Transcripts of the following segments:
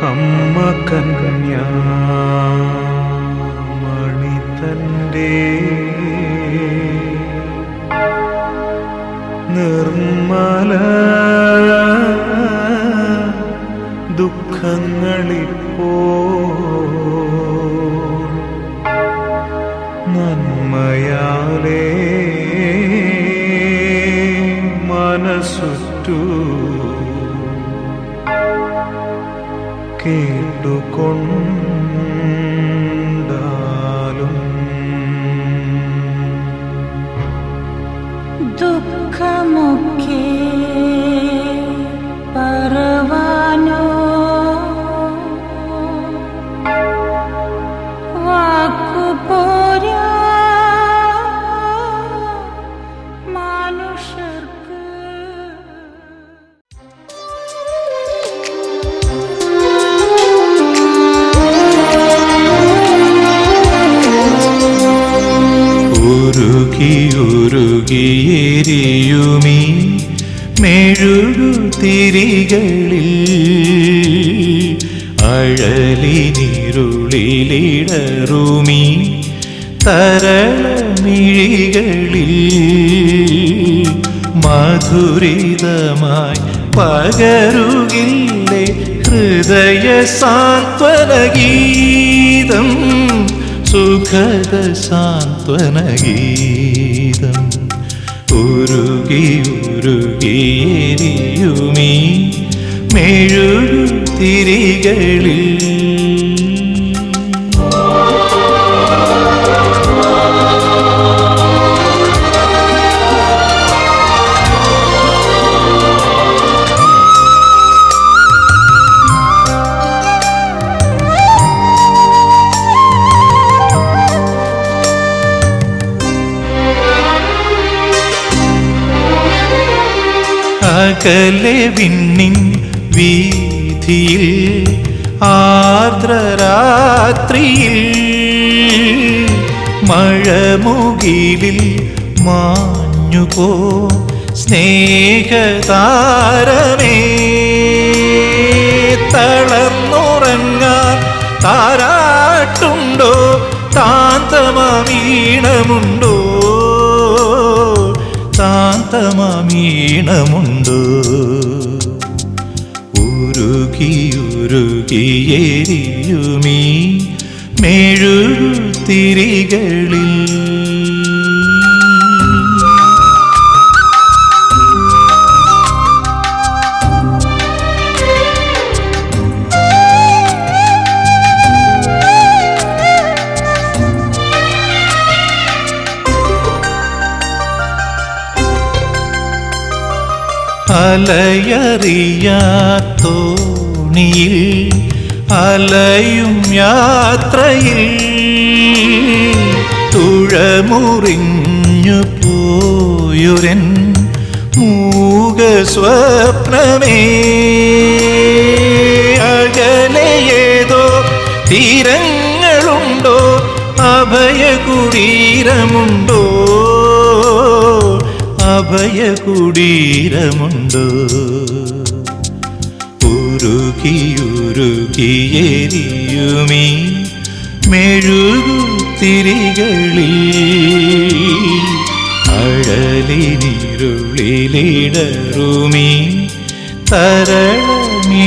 അമ്മ കന്യാമണി തന്റെ നിർമ്മല ദുഃഖങ്ങളിപ്പോ നന്മയാലേ മനസ്സുറ്റു കേട്ടുകൊണ്ടാലും ദുഃഖമൊക്കെ പറവാനോ വാക്കുപോരാ മനുഷ്യർക്ക്. ഉരുകിയുരുകിയെരിയുമീ മെഴുകുതിരികളിൽ അഴലിനിരുളിലിടറുമീ തരളമിഴികളിൽ മധുരിതമായി പകരുകില്ലേ ഹൃദയ സാന്ത്വനഗീതം, സുഖദ സാന്ത്വനഗീതം. ഉരുകിയുരുകിയെരിയുമീ മെഴുകുതിരികളിൽ അകലെ വിണ്ണിൻ വീഥിയിൽ ആർദ്രരാത്രിയിൽ മഴമുകിലിൽ മാഞ്ഞുപോ സ്നേഹതാരമേ, തളർന്നുറങ്ങാൻ താരാട്ടുണ്ടോ, താന്തമീണമുണ്ടോ, താന്തമീണമുണ്ടോ. ഉരുകിയുരുകിയെരിയുമീ മെഴുകുതിരികളിൽ അലയറിയാത്തോണിയിൽ അലയും യാത്രയിൽ തുഴമുറിഞ്ഞു പോയൊരൻ മൂകസ്വപ്നമേ, അകലെയേതോ തീരങ്ങളുണ്ടോ, അഭയകുടീരമുണ്ടോ, അഭയകുടീരമുണ്ടോ. ഉരുകിയുരുകിയെരിയുമീ മെഴുകുതിരികളിൽ അഴലിനിരുളിലിടറുമീ തരളമിഴികളിൽ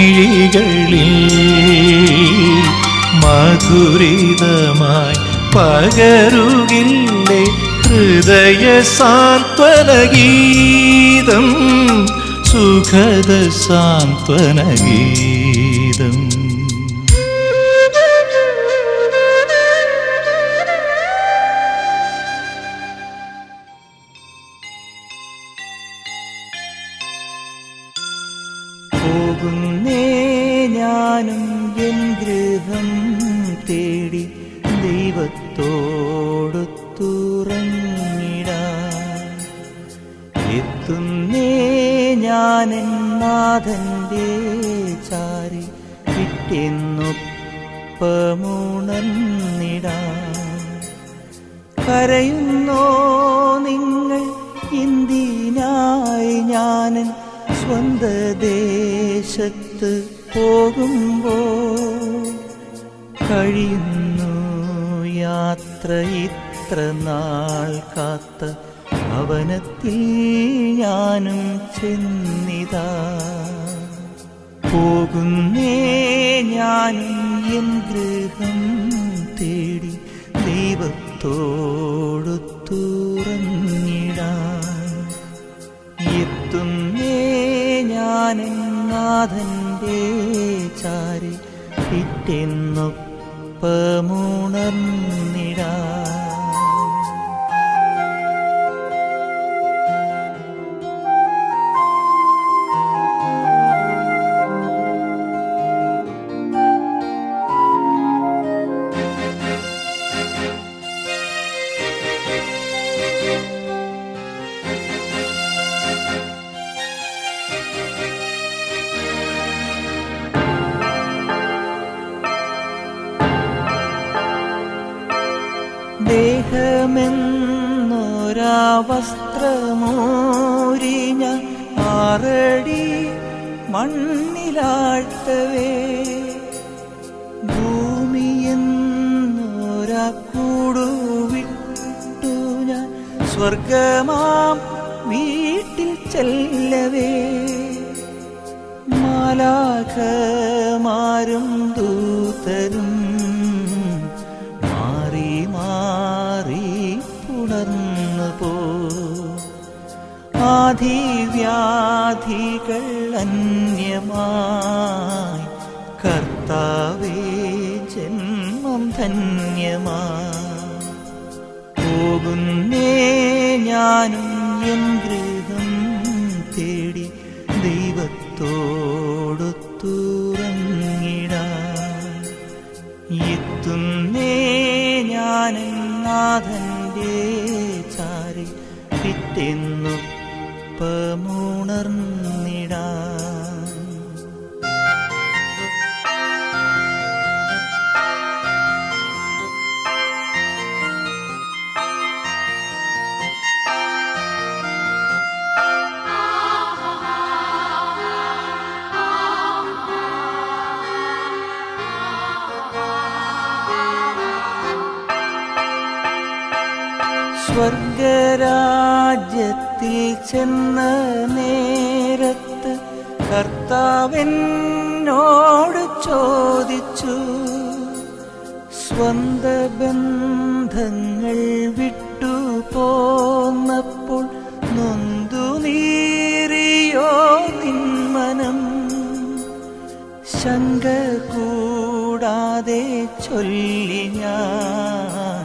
മധുരിതമായി പകരുകില്ലേ ഹൃദയ സാന്ത്വനഗീതം, സുഖദ സാന്ത്വനഗീതം. പോകുന്നേ ഞാനും എൻ ഗൃഹം തേടി ദൈവത്തോടൊത്തുറങ്ങിടാൻ. എത്തുന്നേ ഞാനെൻ നാഥന്റെ ചാരി വിട്ടെന്നൊപ്പമുണർന്നിടാൻ. കരയുന്നോ നിങ്ങൾ എന്തിനായി ഞാനൻ സ്വന്ത ദേശത്ത് പോകുമ്പോൾ കഴിയുന്നു യാത്ര ഇത്ര നാൾ കാത്ത ഭവനത്തിൽ ഞാനും ചെന്നിതാ. പോകുന്നേ ഞാനും എൻ ഗൃഹം തേടി ദൈവത്തോടു തുറന്നിടാൻ. എത്തുന്നേ ഞാനെൻ നാഥന്റെ ചാരി പിറ്റെന്നൊപ്പമുണർന്നിടാൻ. ദേഹമെന്നൊരാ വസ്ത്രമോരി ഞാൻ 6 അടി മണ്ണിലാഴ്ത്തവേ, ഭൂമിയെന്നൊരാ കൂടുവിട്ടു ഞാൻ സ്വർഗമാം വീട്ടിൽ ചെല്ലവേ. മാലാഖമാരും ദൂതരും പുണർന്നു പോ. ആധിവ്യാധികൾ അന്യമായി കർത്താവേ ജന്മം ധന്യമായി. പോകുന്നേ ഞാനും എൻ ഗൃഹം തേടി ദൈവത്തോടു തുറന്നിടാൻ. എത്തുന്നേ ഞാനെൻ നാഥന്റെ ചാരി പിറ്റെന്നൊപ്പമുണർന്നിടാൻ. സ്വർഗരാജ്യത്തിൽ ചെന്ന നേരത്ത് കർത്താവെന്നോട് ചോദിച്ചു, സ്വന്ത ബന്ധങ്ങൾ വിട്ടു പോന്നപ്പോൾ നൊന്തു നീറിയോ നിന്മനം? ശങ്ക കൂടാതെ ചൊല്ലി ഞാൻ,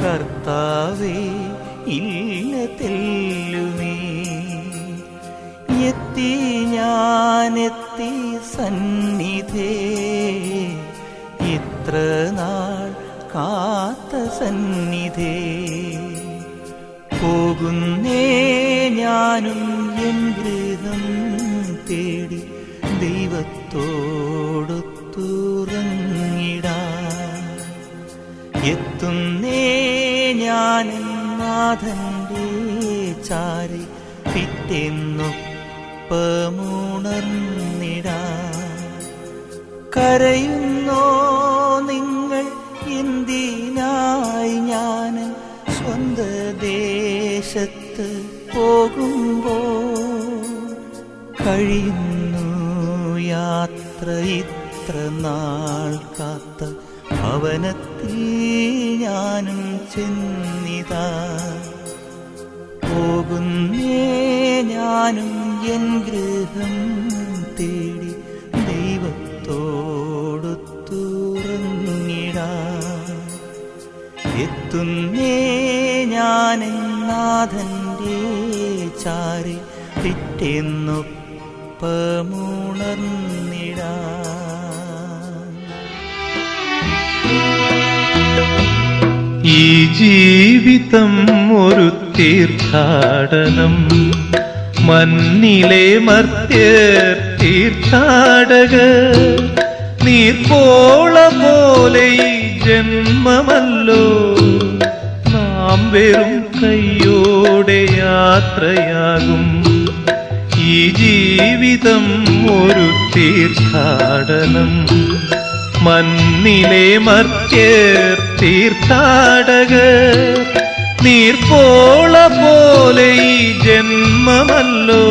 കർത്താവേ ഇല്ല തെല്ലുമേ. എത്തി ഞാനെത്തി സന്നിധേ, ഇത്ര നാൾ കാത്ത സന്നിധേ. പോകുന്നേ ഞാനും എൻ ഗൃഹം തേടി ദൈവത്തോടു തുറന്നിടാൻ. എത്തുന്നേ ഞാനെൻ നാഥന്റെ ചാരി പിറ്റെന്നൊപ്പമുണർന്നിടാൻ. കരയുന്നോ നിങ്ങൾ എന്തിനായി ഞാൻ സ്വന്ത ദേശത്ത് പോകുമ്പോൾ? കഴിയുന്നു യാത്ര ഇത്ര നാൾ കാത്ത ഭവനത്തിൽ ഞാനും ചെന്നിതാ. പോകുന്നേ ഞാനും എൻ ഗൃഹം തേടി ദൈവത്തോടു തുറന്നിടാൻ. എത്തുന്നേ ഞാനെൻ നാഥന്റെ ചാരി പിറ്റെന്നൊപ്പമുണർന്നിടാൻ. ഈ ജീവിതം ഒരു തീർത്ഥാടനം, മണ്ണിലെ മർത്യർ തീർത്ഥാടകർ. നീർപ്പോള പോലെ ഈ ജന്മമല്ലോ, നാം വെറും കൈയോടെ യാത്രയാകും. ഈ ജീവിതം ഒരു തീർത്ഥാടനം. മണ്ണിലെ മർത്യർ തീർത്ഥാടകർ, നീർപ്പോള പോലെ ഈ ജന്മമല്ലോ,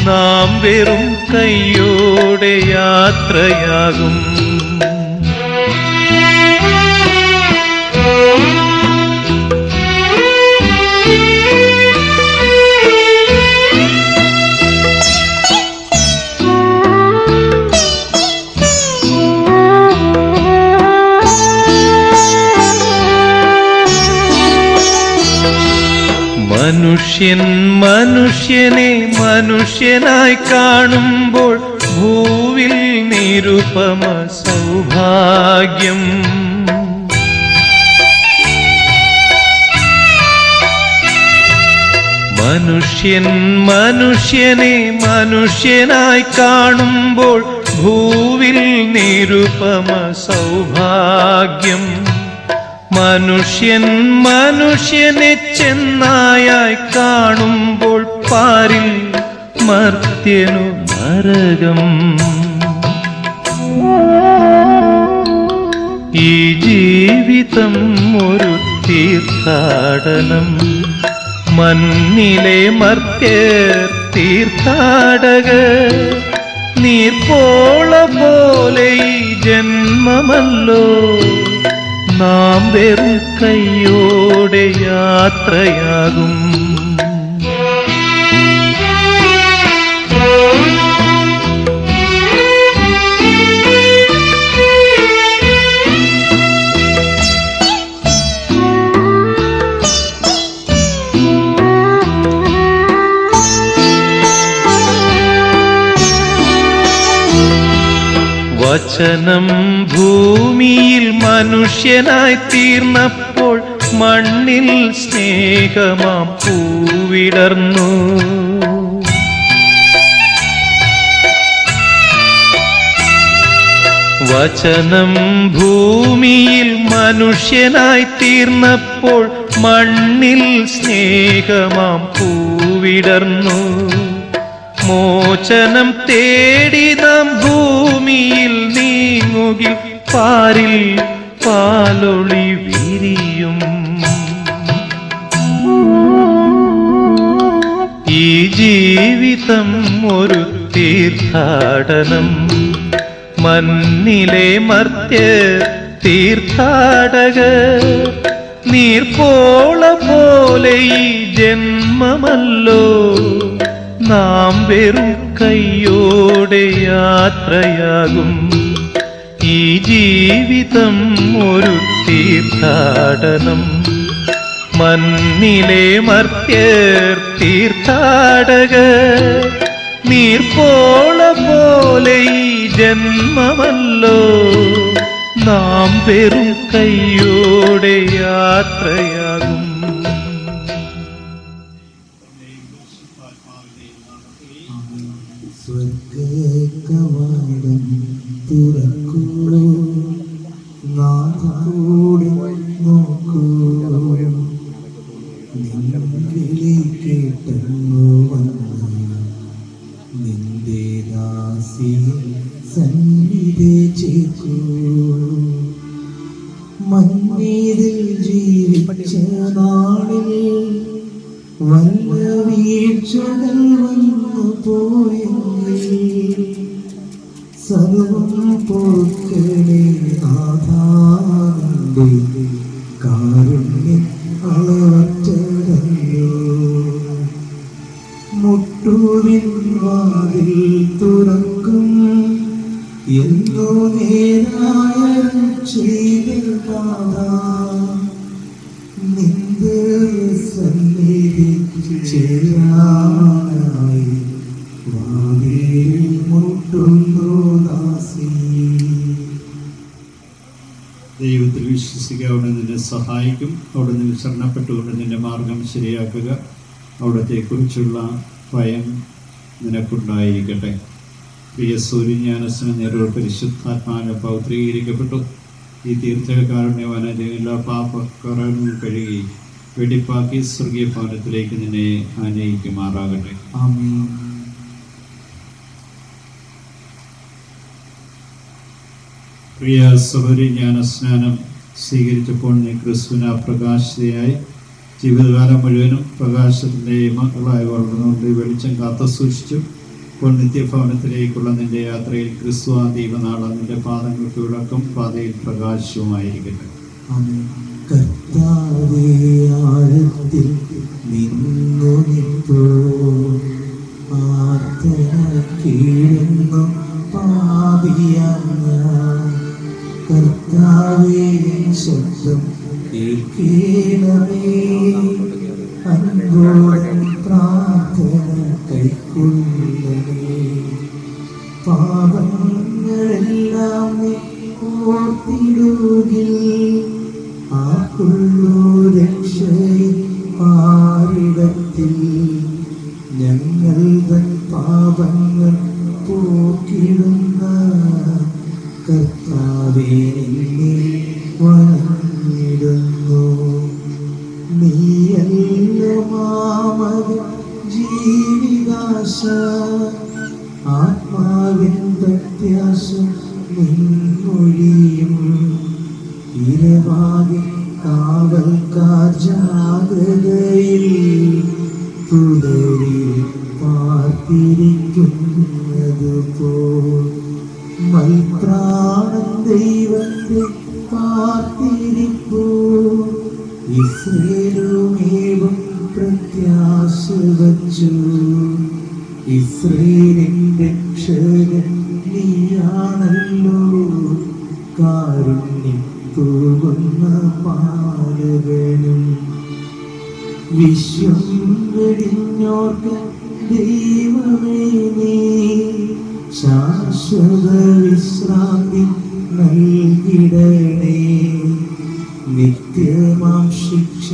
നാം വെറും കൈയോടെ യാത്രയാകും. മനുഷ്യൻ മനുഷ്യനെ മനുഷ്യനായി കാണുമ്പോൾ ഭൂവിൽ നിരുപമ സൗഭാഗ്യം. മനുഷ്യൻ മനുഷ്യനെ മനുഷ്യനായി കാണുമ്പോൾ ഭൂവിൽ നിരുപമ സൗഭാഗ്യം. മനുഷ്യൻ മനുഷ്യനെ ചെന്നായായി കാണുമ്പോൾ പാരിൽ മർത്യനു നരകം. ഈ ജീവിതം ഒരു തീർത്ഥാടനം. മണ്ണിലെ മർത്യർ തീർത്ഥാടകർ, നീർപ്പോള പോലെ ഈ ജന്മമല്ലോ, നാം വെറും കൈയോടെ യാത്രയാകും. വചനം ഭൂമിയിൽ മനുഷ്യനായി തീർന്നപ്പോൾ മണ്ണിൽ സ്നേഹമാം പൂവിടർന്നു. വചനം ഭൂമിയിൽ മനുഷ്യനായി തീർന്നപ്പോൾ മണ്ണിൽ സ്നേഹമാം പൂവിടർന്നു. മോചനം തേടി നാം ഭൂമിയിൽ നീങ്ങുകിൽ പാരിൽ പാലൊളി വിരിയും. ഈ ജീവിതം ഒരു തീർത്ഥാടനം. മണ്ണിലെ മർത്യർ തീർത്ഥാടകർ, നീർപ്പോള പോലെ ഈ ജന്മമല്ലോ, നാം വെറും കൈയോടെ യാത്രയാകും. ഈ ജീവിതം ഒരു തീർത്ഥാടനം. മണ്ണിലെ മർത്യർ തീർത്ഥാടകർ, നീർപ്പോള പോലെ ഈ ജന്മമല്ലോ, നാം വെറും കൈയോടെ യാത്രയാകും. സ്വർഗ്ഗകവാടം തുറക്കൂ, നാഥകൂടി നോക്കൂ, നിൻ വിളി കേട്ടങ്ങു വന്ന നിന്റെ ദാസിയെ സന്നിധി ചേർക്കൂ. മണ്ണിതിൽ ജീവിച്ച നാളിൽ വല്ല വീഴ്ചകൾ വന്നു പോയെങ്കിൽ സർവം പൊറുക്കണേ നാഥാ, കാരുണ്യം അളവറ്റതല്ലോ. മുട്ടുവിൻ വാതിൽ തുറക്കും എന്നോ നേരായ ചെയ്ത നാഥാ, നിന്റെ സന്നിധി ചേരാനായി വാതിൽ മുട്ടുന്നു ദാസി. ദൈവത്തിൽ വിശ്വസിക്കുക, അവിടെ നിന്നെ സഹായിക്കും. അവിടെ നിന്ന് ശരണപ്പെട്ടുകൊണ്ട് നിന്റെ മാർഗം ശരിയാക്കുക. അവിടത്തെക്കുറിച്ചുള്ള ഭയം നിനക്കുണ്ടായിരിക്കട്ടെ. പ്രിയ സൂര്യജ്ഞാനസ്ന നേരുകൾ പരിശുദ്ധാത്മാവിനെ പൗത്രീകരിക്കപ്പെട്ടു. ഈ തീർത്ഥകാരുണ്യവനെ എല്ലാ പാപക്കറങ്ങൾ കഴുകി വെടിപ്പാക്കി സ്വർഗീയ ഭവനത്തിലേക്ക് നിന്നെ ആനയിക്കുമാറാകട്ടെ. ആമേൻ. പ്രിയ സഹോദരി, ജ്ഞാനസ്നാനം സ്വീകരിച്ചപ്പോൾ നീ ക്രിസ്തുവിന് പ്രകാശിതയായി ജീവിതകാലം മുഴുവനും പ്രകാശത്തിൻ്റെ മക്കളായി വളർന്നുകൊണ്ട് വെളിച്ചം കാത്തു സൂക്ഷിച്ചു. ഇപ്പോൾ നിത്യഭവനത്തിലേക്കുള്ള നിന്റെ യാത്രയിൽ ക്രിസ്തു ആ ദൈവനാളം നിന്റെ പാദങ്ങൾക്ക് വിളക്കും പാതയിൽ പ്രകാശവുമായിരിക്കട്ടെ. കർത്താവേ, ആഴത്തിൽ നിന്നു നിൽപ്പോ കീഴുന്നു പാപിയായ കർത്താവേ, ശബ്ദം കേൾക്കണമേ, അൻപോടെ പ്രാർത്ഥന കൈക്കൊള്ളണമേ. പാപങ്ങളെല്ലാം നീ ഓർത്തിടുകിൽ ആർക്കുള്ളൂ രക്ഷയിൽ പാരിടത്തിൽ. ഞങ്ങൾ തൻ പാപങ്ങൾ പോക്കിടുന്ന കർത്താവേ, നിന്നെ വണങ്ങിടുന്നു. നീയല്ല മാമക ജീവിതാശ, ആത്മാവിൻ പ്രത്യാശ നിൻമൊഴിയും. ഇരവാകി കാവൽക്കാർ ജാഗ്രതയിൽ തുടരി പാർത്തിരിക്കുന്നത് പോൽ മൽപ്രാണൻ ദൈവത്തെ പാർത്തിരിപ്പോ. ഇസ്രയേലുമേവം പ്രത്യാശ വച്ചു, ഇസ്രയേലിൻ രക്ഷകൻ നീയാണല്ലോ. കാരുണ്യം തൂകുന്ന പാലകനും വിശ്വം വെടിഞ്ഞോർക്ക് ദൈവമേ നീ ശാശ്വത വിശ്രാന്തി നൽകിടണേ. നിത്യമാം ശിക്ഷ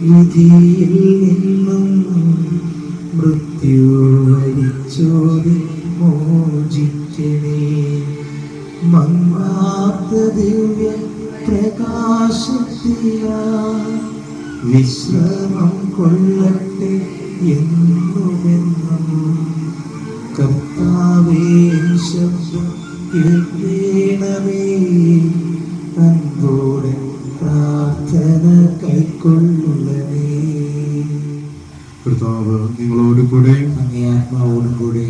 വിധിയിൽ നിന്നും മൃത്യു വരിച്ചോരി മോചിക്കണേ. മങ്ങാത്ത ദിവ്യ പ്രകാശത്തിലാ വിശ്രമം കൊള്ളട്ടെ എന്നുമെന്നും. കർത്താവേ, ശബ്ദം കേൾക്കണമേ, അൻപോടെ പ്രാർത്ഥന കൈക്കൊള്ളണേ. കർത്താവ് നിങ്ങളോട് കൂടെ, അങ്ങേ ആത്മാവോടും കൂടെ.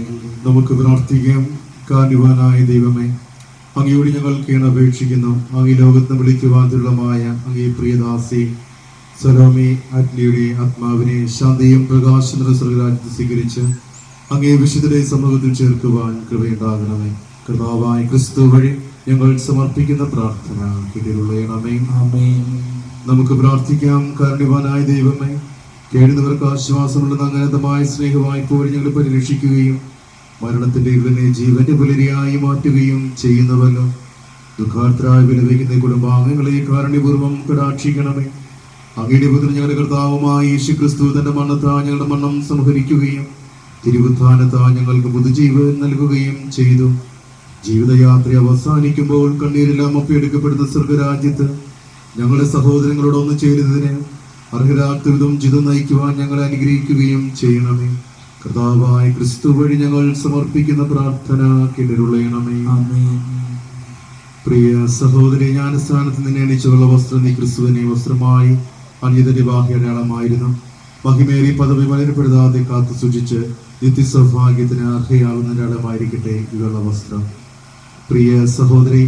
നമുക്ക് പ്രാർത്ഥിക്കാം. കാരുണ്യവാനായ ദൈവമേ, അങ്ങയോട് ഞങ്ങൾ കേണപേക്ഷിക്കുന്നു. അങ്ങേ ലോകത്ത് വിളിക്കുവാൻ ദുർലഭമായ അങ്ങേ പ്രിയദാസി സലോമി അറ്റ്ലിയുടെ ആത്മാവിനെ ശാന്തിയും പ്രകാശന സ്വർഗരാജ്യത്ത് സ്വീകരിച്ച് അങ്ങേ വിശുദ്ധരെ സമൂഹത്തിൽ ചേർക്കുവാൻ കൃപയുണ്ടാകണമേ. കർത്താവായ ക്രിസ്തു വഴി ഞങ്ങൾ സമർപ്പിക്കുന്ന പ്രാർത്ഥന കേട്ടിരുള്ളണമേ. നമുക്ക് പ്രാർത്ഥിക്കാം. കാരുണ്യവാനായ ദൈവമേ, കേഴുന്നവർക്ക് ആശ്വാസമുള്ള അനന്തമായ സ്നേഹവായ്പോടെ ഞങ്ങൾ പരിരക്ഷിക്കുകയും മരണത്തിന്റെ ഇരുളിനെ ജീവന്റെ പുലരിയായി മാറ്റുകയും ചെയ്യുന്നവല്ലോ. ദുഃഖാർത്തരായി വിലപിക്കുന്ന കുടുംബാംഗങ്ങളെ കാരുണ്യപൂർവ്വം കടാക്ഷിക്കണമേ. അങ്ങയുടെ പുത്രൻ ഞങ്ങളുടെ കർത്താവുമായ യേശു ക്രിസ്തു തന്റെ മരണത്താൽ ഞങ്ങളുടെ മരണം സംഹരിക്കുകയും തിരുവുത്ഥാനത്താൽ ഞങ്ങൾക്ക് പുതുജീവൻ നൽകുകയും ചെയ്തു. ജീവിതയാത്ര അവസാനിക്കുമ്പോൾ കണ്ണീരെല്ലാം ഒപ്പിയെടുക്കപ്പെടുന്ന സ്വർഗരാജ്യത്ത് ഞങ്ങളുടെ സഹോദരങ്ങളോട് ഒന്ന് ചേരുന്നതിന് അർഹരാത്രിതും ജിതം നയിക്കുവാൻ ഞങ്ങളെ അനുഗ്രഹിക്കുകയും ചെയ്യണമേ. കർത്താവായ ക്രിസ്തു വഴി ഞങ്ങൾ സമർപ്പിക്കുന്ന പ്രാർത്ഥന കേട്ടിരുള്ളണമേ. പ്രിയ സഹോദരി, ജ്ഞാനസ്ഥാനത്ത് നിന്നെ എണിച്ചുള്ള വസ്ത്രം നീ ക്രിസ്തുവിനെ വസ്ത്രമായി അന്യതന്റെ ബാഹ്യടയാളമായിരുന്നു. മഹിമേറി പദവി വളരെപ്പെടുത്താതെ കാത്തു സൂക്ഷിച്ച് നിത്യസൗഭാഗ്യത്തിന് അർഹയാകുന്ന അടയാളമായിരിക്കട്ടെ ഈ വെള്ള വസ്ത്രം. പ്രിയ സഹോദരി,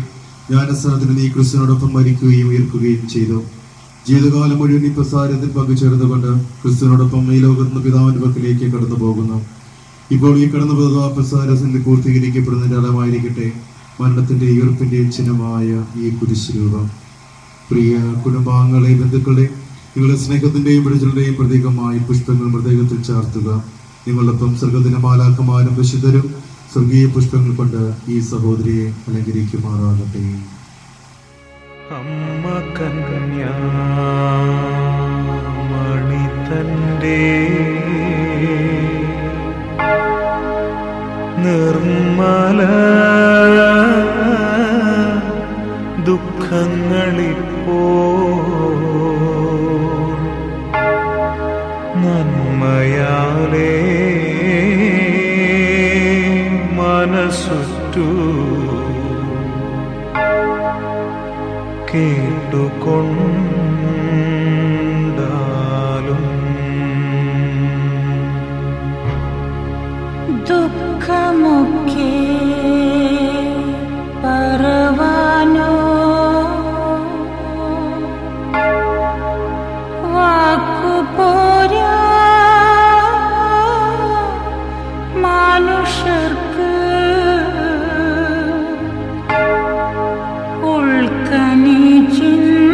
ജ്ഞാനസ്ഥാനത്തിന് നീ ക്രിസ്തുവിനോടൊപ്പം മരിക്കുകയും ഉയർക്കുകയും ചെയ്തു. ജീവിതകാലം മുഴുവൻ ഈ പ്രസാരത്തിൽ പങ്കുചേർന്നുകൊണ്ട് ക്രിസ്തുവിനോടൊപ്പം ഈ ലോകത്തിന് പിതാവിന്റെ പക്കലേക്ക് കടന്നു പോകുന്നു. ഇപ്പോൾ ഈ കടന്നു പോകുന്ന പ്രസാരത്തിൽ പൂർത്തീകരിക്കപ്പെടുന്നതിന്റെ അടയാളമായിരിക്കട്ടെ മരണത്തിന്റെ ഉയർപ്പിന്റെ ചിഹ്നമായ ഈ കുരിശുരൂപം. പ്രിയ കുടുംബാംഗങ്ങളെ, ബന്ധുക്കളെ, നിങ്ങളുടെ സ്നേഹത്തിന്റെയും വിടുതലുടെയും പ്രതീകമായി പുഷ്പങ്ങൾ മൃതകത്തിൽ ചാർത്തുക. നിങ്ങളൊപ്പം സ്വർഗത്തിന്റെ മാലാഖമാരും വിശുദ്ധരും സ്വർഗീയ പുഷ്പങ്ങൾ കൊണ്ട് ഈ സഹോദരിയെ അലങ്കരിക്കുമാറാകട്ടെ. അമ്മ കന്യാമണി തന്റെ നിർമ്മല ദുഃഖങ്ങളിപ്പോ നന്മയാലേ മനസ്സുറ്റു കേട്ടുകൊണ്ടാലും ദുഃഖമൊക്കെ പറവാനോ വാക്കുപോരാ മനുഷ്യർക്ക് ഉൾക്കനി ചിന്തിച്ചുകൊള്ളുവാൻ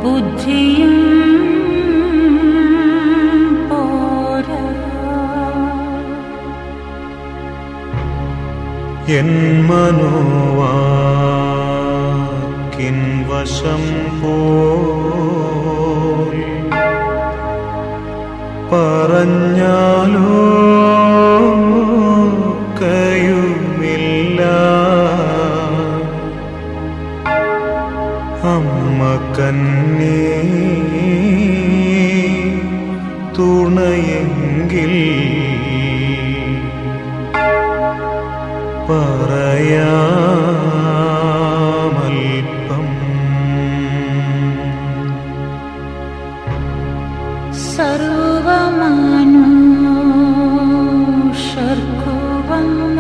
ബുദ്ധിയും പോരാ. എൻ മനോവാക്കിൻ വശം പോൽ പറഞ്ഞാലോ കയുമില്ല. അമ്മ കന്നേ തുണയെങ്കിൽ പറയാമൽപ്പം. സർവമനുഷ്യർക്കു വന്ന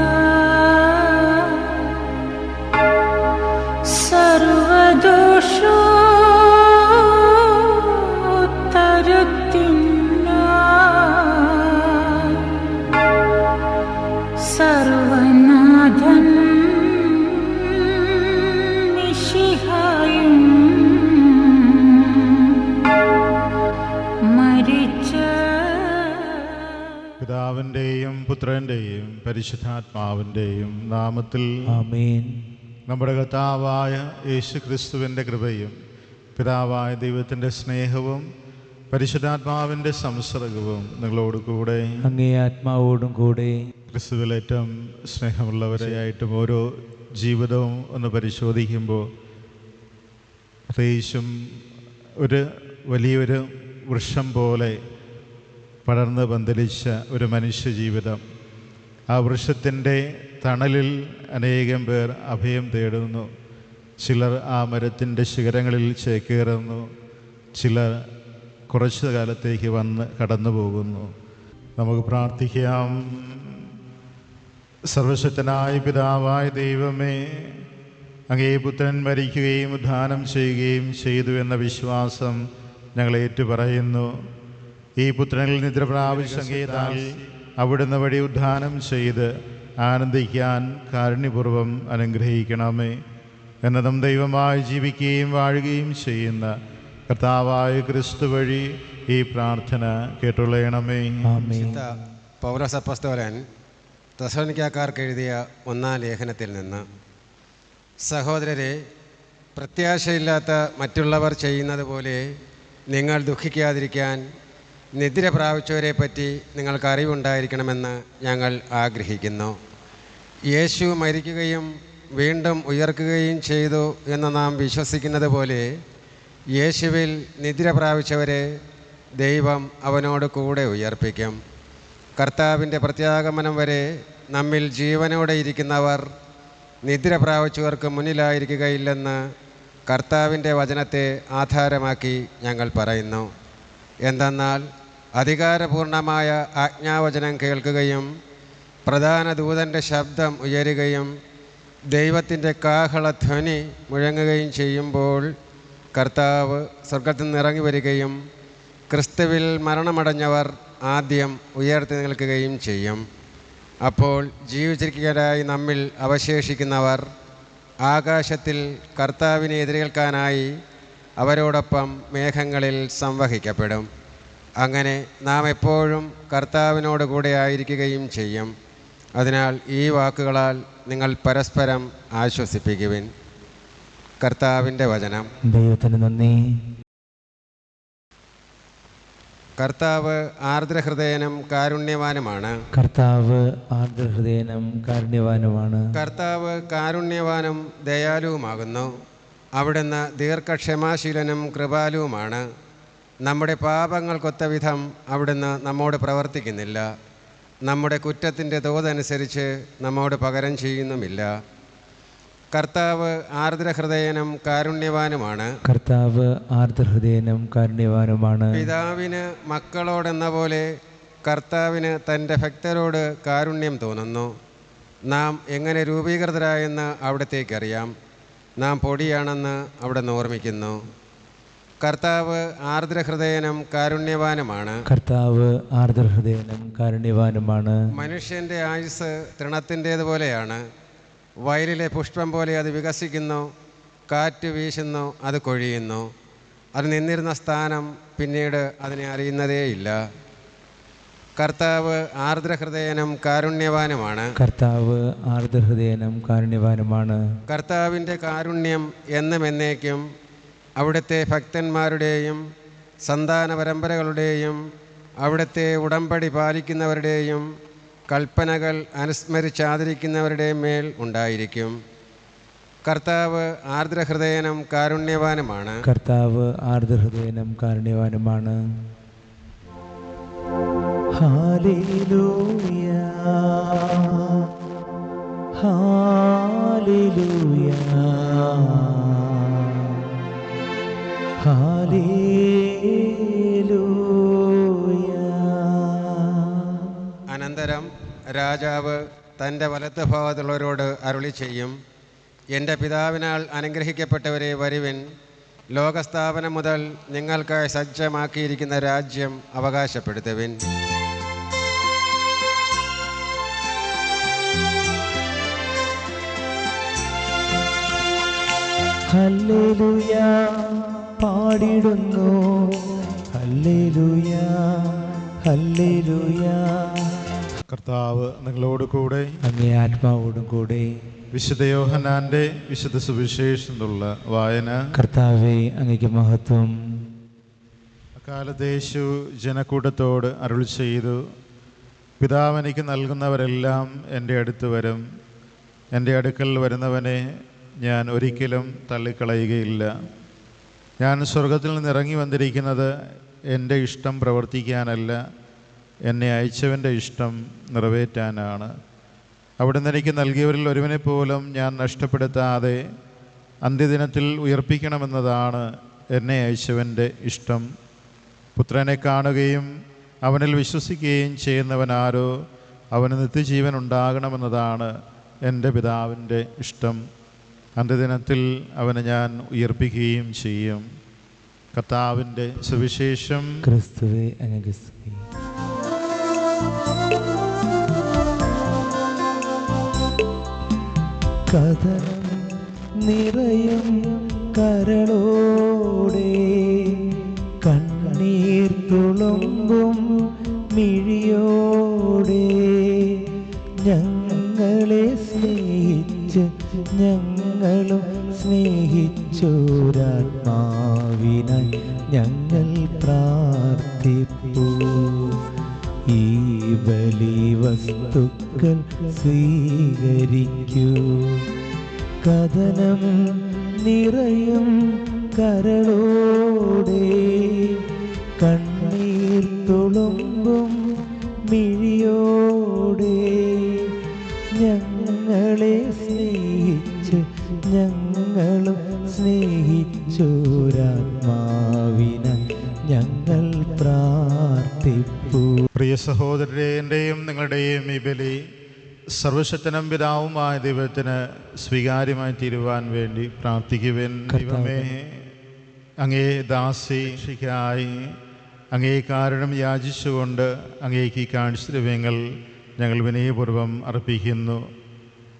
സർവദോഷോത്തരത്തിനായി സർവനാഥൻ മിശിഹായും മരിച്ച പിതാവിൻ്റെയും പുത്രൻ്റെയും പരിശുദ്ധാത്മാവിൻ്റെയും നാമത്തിൽ ആമേൻ. നമ്മുടെ കർത്താവായ യേശു ക്രിസ്തുവിൻ്റെ കൃപയും പിതാവായ ദൈവത്തിൻ്റെ സ്നേഹവും പരിശുദ്ധാത്മാവിൻ്റെ സംസർഗവും നിങ്ങളോട് കൂടെ അങ്ങേ ആത്മാവോടും കൂടെ. ക്രിസ്തുവിൽ ഏറ്റവും സ്നേഹമുള്ളവരെയായിട്ടും ഓരോ ജീവിതവും ഒന്ന് പരിശോധിക്കുമ്പോൾ പ്രത്യേകിച്ചും ഒരു വലിയൊരു വൃക്ഷം പോലെ പടർന്ന് പന്തലിച്ച ഒരു മനുഷ്യ ജീവിതം. ആ വൃക്ഷത്തിൻ്റെ തണലിൽ അനേകം പേർ അഭയം തേടുന്നു. ചിലർ ആ മരത്തിൻ്റെ ശിഖരങ്ങളിൽ ചേക്കേറുന്നു, ചിലർ കുറച്ചു കാലത്തേക്ക് വന്ന് കടന്നു പോകുന്നു. നമുക്ക് പ്രാർത്ഥിക്കാം. സർവശക്തനായ പിതാവായ ദൈവമേ, അങ്ങേ പുത്രൻ മരിക്കുകയും ഉദ്ധാനം ചെയ്യുകയും ചെയ്തു എന്ന വിശ്വാസം ഞങ്ങൾ ഏറ്റുപറയുന്നു. ഈ പുത്രനിൽ നിദ്ര പ്രാപിച്ച അങ്ങേതാൽ അവിടുന്ന് വഴി ഉദ്ധാനം ചെയ്ത് ആനന്ദിക്കാൻ കാരുണ്യപൂർവ്വം അനുഗ്രഹിക്കണമേ. എന്നതും ദൈവമായി ജീവിക്കുകയും വാഴുകയും ചെയ്യുന്ന കർത്താവായ ക്രിസ്തു വഴി ഈ പ്രാർത്ഥന കേട്ടുള്ളയണമേ. ആമേൻ. പൗലോസ് അപ്പോസ്തലൻ തെസ്സലോനിക്കക്കാർക്ക് എഴുതിയ 1-ാം ലേഖനത്തിൽ നിന്ന്: സഹോദരരെ, പ്രത്യാശയില്ലാത്ത മറ്റുള്ളവർ ചെയ്യുന്നത് പോലെ നിങ്ങൾ ദുഃഖിക്കാതിരിക്കാൻ നിദ്ര പ്രാപിച്ചവരെ പറ്റി നിങ്ങൾക്ക് അറിവുണ്ടായിരിക്കണമെന്ന് ഞങ്ങൾ ആഗ്രഹിക്കുന്നു. യേശു മരിക്കുകയും വീണ്ടും ഉയർക്കുകയും ചെയ്തു എന്ന് നാം വിശ്വസിക്കുന്നത് പോലെ യേശുവിൽ നിദ്ര പ്രാപിച്ചവരെ ദൈവം അവനോട് കൂടെ ഉയർപ്പിക്കും. കർത്താവിൻ്റെ പ്രത്യാഗമനം വരെ നമ്മിൽ ജീവനോടെ ഇരിക്കുന്നവർ നിദ്ര പ്രാപിച്ചവർക്ക് മുന്നിലായിരിക്കുകയില്ലെന്ന് കർത്താവിൻ്റെ വചനത്തെ ആധാരമാക്കി ഞങ്ങൾ പറയുന്നു. എന്തെന്നാൽ അധികാരപൂർണമായ ആജ്ഞാവചനം കേൾക്കുകയും പ്രധാന ദൂതൻ്റെ ശബ്ദം ഉയരുകയും ദൈവത്തിൻ്റെ കാഹളധ്വനി മുഴങ്ങുകയും ചെയ്യുമ്പോൾ കർത്താവ് സ്വർഗത്തിൽ നിന്ന് ഇറങ്ങി വരികയും ക്രിസ്തുവിൽ മരണമടഞ്ഞവർ ആദ്യം ഉയർത്തി നിൽക്കുകയും ചെയ്യും. അപ്പോൾ ജീവിച്ചിരിക്കുന്നവരായി നമ്മിൽ അവശേഷിക്കുന്നവർ ആകാശത്തിൽ കർത്താവിനെ എതിരേൽക്കാനായി അവരോടൊപ്പം മേഘങ്ങളിൽ സംവഹിക്കപ്പെടും. അങ്ങനെ നാം എപ്പോഴും കർത്താവിനോട് കൂടെ ആയിരിക്കുകയും ചെയ്യും. അതിനാൽ ഈ വാക്കുകളാൽ നിങ്ങൾ പരസ്പരം ആശ്വസിപ്പിക്കുവിൻ. കർത്താവിൻ്റെ വചനം. ദൈവത്തിന് നന്ദി. കർത്താവ് ആർദ്രഹൃദയനും കാരുണ്യവാനുമാണ്. കർത്താവ് ആർദ്രഹൃദയനും കാരുണ്യവാനുമാണ്. കർത്താവ് കാരുണ്യവാനും ദയാലുവുമാകുന്നു. അവിടുന്ന് ദീർഘക്ഷമാശീലനും കൃപാലുവുമാണ്. നമ്മുടെ പാപങ്ങൾക്കൊത്ത വിധം അവിടുന്ന് നമ്മോട് പ്രവർത്തിക്കുന്നില്ല. നമ്മുടെ കുറ്റത്തിൻ്റെ തോതനുസരിച്ച് നമ്മോട് പകരം ചെയ്യുന്നുമില്ല. കർത്താവ് ആർദ്രഹൃദയനും കാരുണ്യവാനുമാണ്. കർത്താവ് ആർദ്രഹൃദയനും കാരുണ്യവാനുമാണ്. പിതാവിന് മക്കളോടെന്ന പോലെ കർത്താവിന് തൻ്റെ ഭക്തരോട് കാരുണ്യം തോന്നുന്നു. നാം എങ്ങനെ രൂപീകൃതരായെന്ന് അവിടത്തേക്കറിയാം. നാം പൊടിയാണെന്ന് അവിടെ ഓർമ്മിക്കുന്നു. കർത്താവ് ആർദ്രഹൃദയനും കാരുണ്യവാനുമാണ്. കർത്താവ് ആർദ്രഹൃദയനും കാരുണ്യവാനുമാണ്. മനുഷ്യൻ്റെ ആയുസ് തൃണത്തിൻ്റേതുപോലെയാണ്. വയലിലെ പുഷ്പം പോലെ അത് വികസിക്കുന്നു, കാറ്റ് വീശുന്നു, അത് കൊഴിയുന്നു. അത് നിന്നിരുന്ന സ്ഥാനം പിന്നീട് അതിനെ അറിയുന്നതേയില്ല. കർത്താവ് ആർദ്രഹൃദയനും കാരുണ്യവാനുമാണ്. കർത്താവ് ആർദ്രഹൃദയനും കാരുണ്യവാനുമാണ്. കർത്താവിൻ്റെ കാരുണ്യം എന്നും എന്നേക്കും അവിടുത്തെ ഭക്തന്മാരുടെയും സന്താന പരമ്പരകളുടെയും അവിടുത്തെ ഉടമ്പടി പാലിക്കുന്നവരുടെയും കൽപ്പനകൾ അനുസ്മരിച്ചാദരിക്കുന്നവരുടെയും മേൽ ഉണ്ടായിരിക്കും. കർത്താവ് ആർദ്രഹൃദയനും കാരുണ്യവാനുമാണ്. കർത്താവ് ആർദ്രഹൃദയനും കാരുണ്യവാനുമാണ്. Hallelujah, hallelujah, hallelujah. അനന്തരം രാജാവ് തൻ്റെ വലത്ത് ഭാഗത്തുള്ളവരോട് അരുളി ചെയ്യും, എൻ്റെ പിതാവിനാൽ അനുഗ്രഹിക്കപ്പെട്ടവരെ വരുവിൻ. ലോകസ്ഥാപനം മുതൽ നിങ്ങൾക്കായി സജ്ജമാക്കിയിരിക്കുന്ന രാജ്യം അവകാശപ്പെടുത്തുവിൻ. ഹല്ലേലൂയ പാടിടുന്നു, ഹല്ലേലൂയ, ഹല്ലേലൂയ. കർത്താവ് നിങ്ങളോട് കൂടെ, അങ്ങേ ആത്മാവോടും കൂടെ. വിശുദ്ധ യോഹന്നാന്റെ വിശുദ്ധ സുവിശേഷത്തിലുള്ള വായന. കർത്താവേ, അങ്ങേക്ക് മഹത്വം. അക്കാലത്ത് യേശു ജനക്കൂട്ടത്തോട് അരുളി ചെയ്തു, പിതാവ് എനിക്ക് നൽകുന്നവരെല്ലാം എൻ്റെ അടുത്ത് വരും. എൻ്റെ അടുക്കൽ വരുന്നവനെ ഞാൻ ഒരിക്കലും തള്ളിക്കളയുകയില്ല. ഞാൻ സ്വർഗത്തിൽ നിന്ന് ഇറങ്ങി വന്നിരിക്കുന്നത് എൻ്റെ ഇഷ്ടം പ്രവർത്തിക്കാനല്ല, എന്നെ അയച്ചവൻ്റെ ഇഷ്ടം നിറവേറ്റാനാണ്. അവിടുന്ന് എനിക്ക് നൽകിയവരിൽ ഒരുവനെ പോലും ഞാൻ നഷ്ടപ്പെടുത്താതെ അന്ത്യദിനത്തിൽ ഉയർപ്പിക്കണമെന്നതാണ് എന്നെ അയച്ചവൻ്റെ ഇഷ്ടം. പുത്രനെ കാണുകയും അവനിൽ വിശ്വസിക്കുകയും ചെയ്യുന്നവനാരോ അവന് നിത്യജീവൻ ഉണ്ടാകണമെന്നതാണ് എൻ്റെ പിതാവിൻ്റെ ഇഷ്ടം. അന്ത്യദിനത്തിൽ അവനെ ഞാൻ ഉയർപ്പിക്കുകയും ചെയ്യും. കർത്താവിൻ്റെ സുവിശേഷം. ക്രിസ്തുവേ, അങ്ങേക്ക് സ്തുതി. കഥനം നിറയും കരളോടെ കണ്ണീർ തുളുമ്പും മിഴിയോടെ ഞങ്ങളെ സ്നേഹിച്ച് ഞങ്ങളും സ്നേഹിച്ചോരാത്മാവിനായി ഞങ്ങൾ പ്രാർത്ഥിപ്പൂ. ഈ ബലിവസ്തുക്കൾ സ്വീകരിക്കൂ. കഥനം നിറയും കരളോടെ കണ്ണീർ തുളുമ്പും മിഴിയോടെ ഞങ്ങളെ സ്നേഹിച്ച് ഞങ്ങളും സ്നേഹിച്ചോരാത്മാവിനായി ഞങ്ങൾ പ്രാർത്ഥിപ്പൂ. പ്രിയ സഹോദരരെ, എൻ്റെയും നിങ്ങളുടെയും ഈ ബലി സർവശക്തനും പിതാവുമായ ദൈവത്തിന് സ്വീകാര്യമായി തീരുവാൻ വേണ്ടി പ്രാർത്ഥിക്കുവിൻ. ദൈവമേ, അങ്ങേ ദാസിക്കായി അങ്ങേ കാരണം യാചിച്ചുകൊണ്ട് അങ്ങേക്ക് ഈ കാഴ്ചദ്രവ്യങ്ങൾ ഞങ്ങൾ വിനയപൂർവ്വം അർപ്പിക്കുന്നു.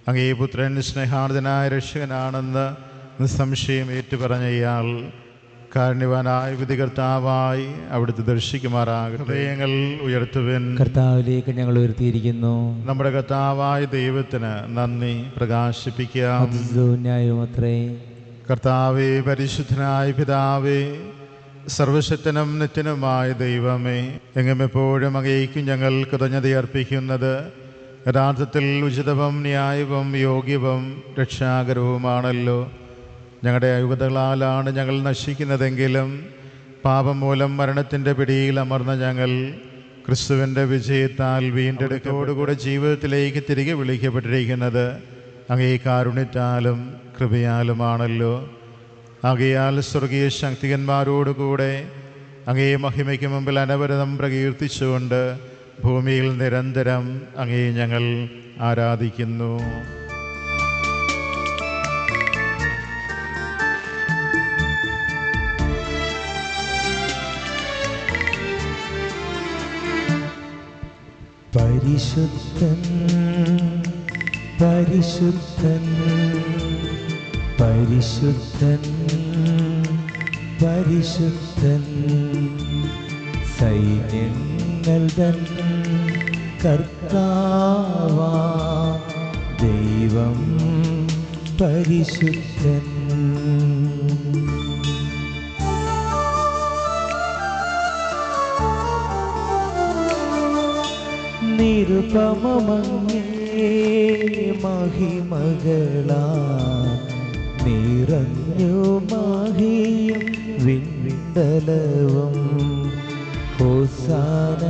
അങ്ങേ പുത്രൻ സ്നേഹാർദ്ദനായ രക്ഷകനാണെന്ന് നിസ്സംശയം ഏറ്റുപറഞ്ഞ ഇയാൾ കാരുണ്യവാനായ വിധികർത്താവായി അവിടുത്തെ ദർശിക്കുമാറാകട്ടെ. ഹൃദയങ്ങൾ ഉയർത്തുവിൻ. കർത്താവിലേക്ക് ഞങ്ങൾ ഉയർത്തിയിരിക്കുന്നു. നമ്മുടെ കർത്താവായ ദൈവത്തിന് നന്ദി പ്രകാശിപ്പിക്കാം. ന്യായമത്രേ. കർത്താവേ, പരിശുദ്ധനായ പിതാവേ, സർവശക്തനും നിത്യനുമായ ദൈവമേ, എങ്ങും എപ്പോഴും അങ്ങേക്കും ഞങ്ങൾ കൃതജ്ഞതയർപ്പിക്കുന്നത് യഥാർത്ഥത്തിൽ ഉചിതവും ന്യായവും യോഗ്യവും രക്ഷാകരവുമാണല്ലോ. ഞങ്ങളുടെ അയുഗതകളാലാണ് ഞങ്ങൾ നശിക്കുന്നതെങ്കിലും പാപം മൂലം മരണത്തിൻ്റെ പിടിയിൽ അമർന്ന ഞങ്ങൾ ക്രിസ്തുവിൻ്റെ വിജയത്താൽ വീണ്ടെടുക്കോടുകൂടെ ജീവിതത്തിലേക്ക് തിരികെ വിളിക്കപ്പെട്ടിരിക്കുന്നത് അങ്ങേ കാരുണ്യത്താലും കൃപയാലുമാണല്ലോ. ആകയാൽ സ്വർഗീയ ശക്തികന്മാരോടുകൂടെ അങ്ങേ മഹിമയ്ക്ക് മുമ്പിൽ അനവരതം പ്രകീർത്തിച്ചുകൊണ്ട് ഭൂമിയിൽ നിരന്തരം അങ്ങേ ഞങ്ങൾ ആരാധിക്കുന്നു. പരിശുദ്ധൻ പരിശുദ്ധൻ പരിശുദ്ധൻ പരിശുദ്ധൻ സൈന്യങ്ങൾ തൻ കർത്താവാ ദൈവം പരിശുദ്ധൻ. നിരുപമമങ്ങേ മഹിമകളാ നിറഞ്ഞു മഹിയും വിണ്ടലവും. ഹോസാന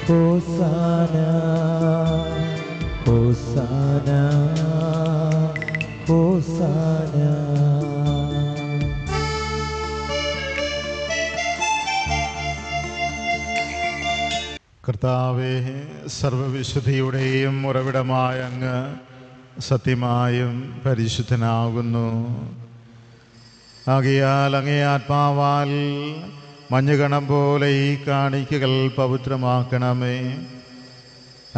ഹോസാന ഹോസാന ഹോസാന. കർത്താവേ, സർവവിശുദ്ധിയുടെയും ഉറവിടമായ അങ്ങ് സത്യമായും പരിശുദ്ധനാകുന്നു. ആകയാൽ അങ്ങേ ആത്മാവാൽ മഞ്ഞുകണം പോലെ ഈ കാണിക്കകൾ പവിത്രമാക്കണമേ.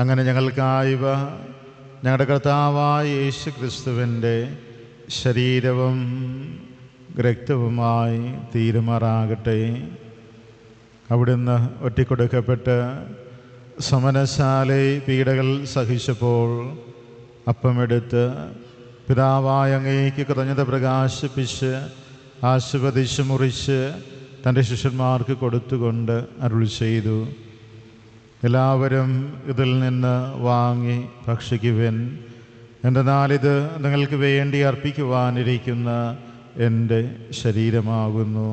അങ്ങനെ ഞങ്ങൾക്കായവ ഞങ്ങളുടെ കർത്താവായ യേശു ക്രിസ്തുവിൻ്റെ ശരീരവും രക്തവുമായി തീരുമാറാകട്ടെ. അവിടുന്ന് ഒറ്റിക്കൊടുക്കപ്പെട്ട് സമനശാലെ പീഡകൾ സഹിച്ചപ്പോൾ അപ്പമെടുത്ത് പിതാവായ അങ്ങേക്ക് കൃതജ്ഞത പ്രകാശിപ്പിച്ച് ആശീർവദിച്ച് മുറിച്ച് തൻ്റെ ശിഷ്യന്മാർക്ക് കൊടുത്തുകൊണ്ട് അരുൾ ചെയ്തു, എല്ലാവരും ഇതിൽ നിന്ന് വാങ്ങി ഭക്ഷിക്കുവിൻ. എന്തെന്നാലിത് നിങ്ങൾക്ക് വേണ്ടി അർപ്പിക്കുവാനിരിക്കുന്ന എൻ്റെ ശരീരമാകുന്നു.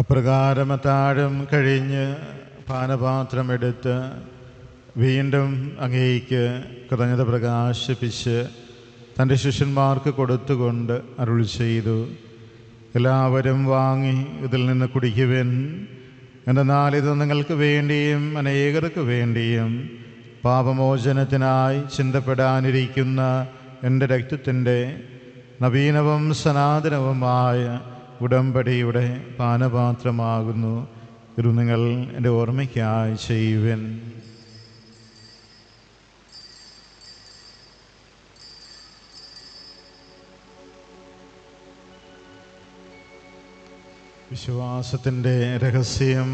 അപ്രകാരം അത്താഴം കഴിഞ്ഞ് പാനപാത്രമെടുത്ത് വീണ്ടും അങ്ങേക്ക് കൃതജ്ഞത പ്രകാശിപ്പിച്ച് തൻ്റെ ശിഷ്യന്മാർക്ക് കൊടുത്തുകൊണ്ട് അരുൾ ചെയ്തു, എല്ലാവരും വാങ്ങി ഇതിൽ നിന്ന് കുടിക്കുവിൻ. എന്നാൽ ഇത് നിങ്ങൾക്ക് വേണ്ടിയും അനേകർക്ക് വേണ്ടിയും പാപമോചനത്തിനായി ചിന്തപ്പെടാനിരിക്കുന്ന എൻ്റെ രക്തത്തിൻ്റെ നവീനവും സനാതനവുമായ ഉടമ്പടിയുടെ പാനപാത്രമാകുന്നു. ഇത് നിങ്ങൾ എൻ്റെ ഓർമ്മയ്ക്കായി ചെയ്യുവിൻ. വിശ്വാസത്തിൻ്റെ രഹസ്യം.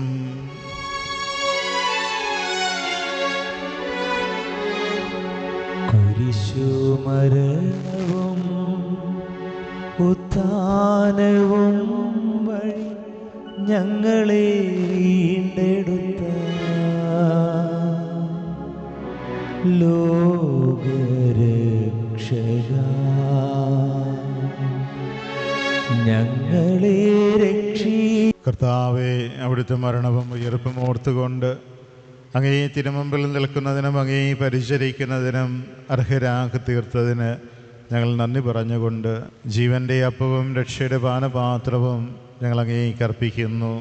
കുരിശുമരണവും ഉത്ഥാനവും വഴി ഞങ്ങളെ വീണ്ടെടുത്ത ലോകരക്ഷക ഞങ്ങളെ രക്ഷി. കർത്താവേ, അവിടുത്തെ മരണവും ഉയർപ്പും ഓർത്തുകൊണ്ട് അങ്ങേ തിരുമുമ്പിൽ നിൽക്കുന്നതിനും അങ്ങേ പരിചരിക്കുന്നതിനും അർഹരാക്കി തീർത്തതിന് ഞങ്ങൾ നന്ദി പറഞ്ഞുകൊണ്ട് ജീവൻ്റെ അപ്പവും രക്ഷയുടെ പാനപാത്രവും ഞങ്ങൾ അങ്ങേക്ക് അർപ്പിക്കുന്നു.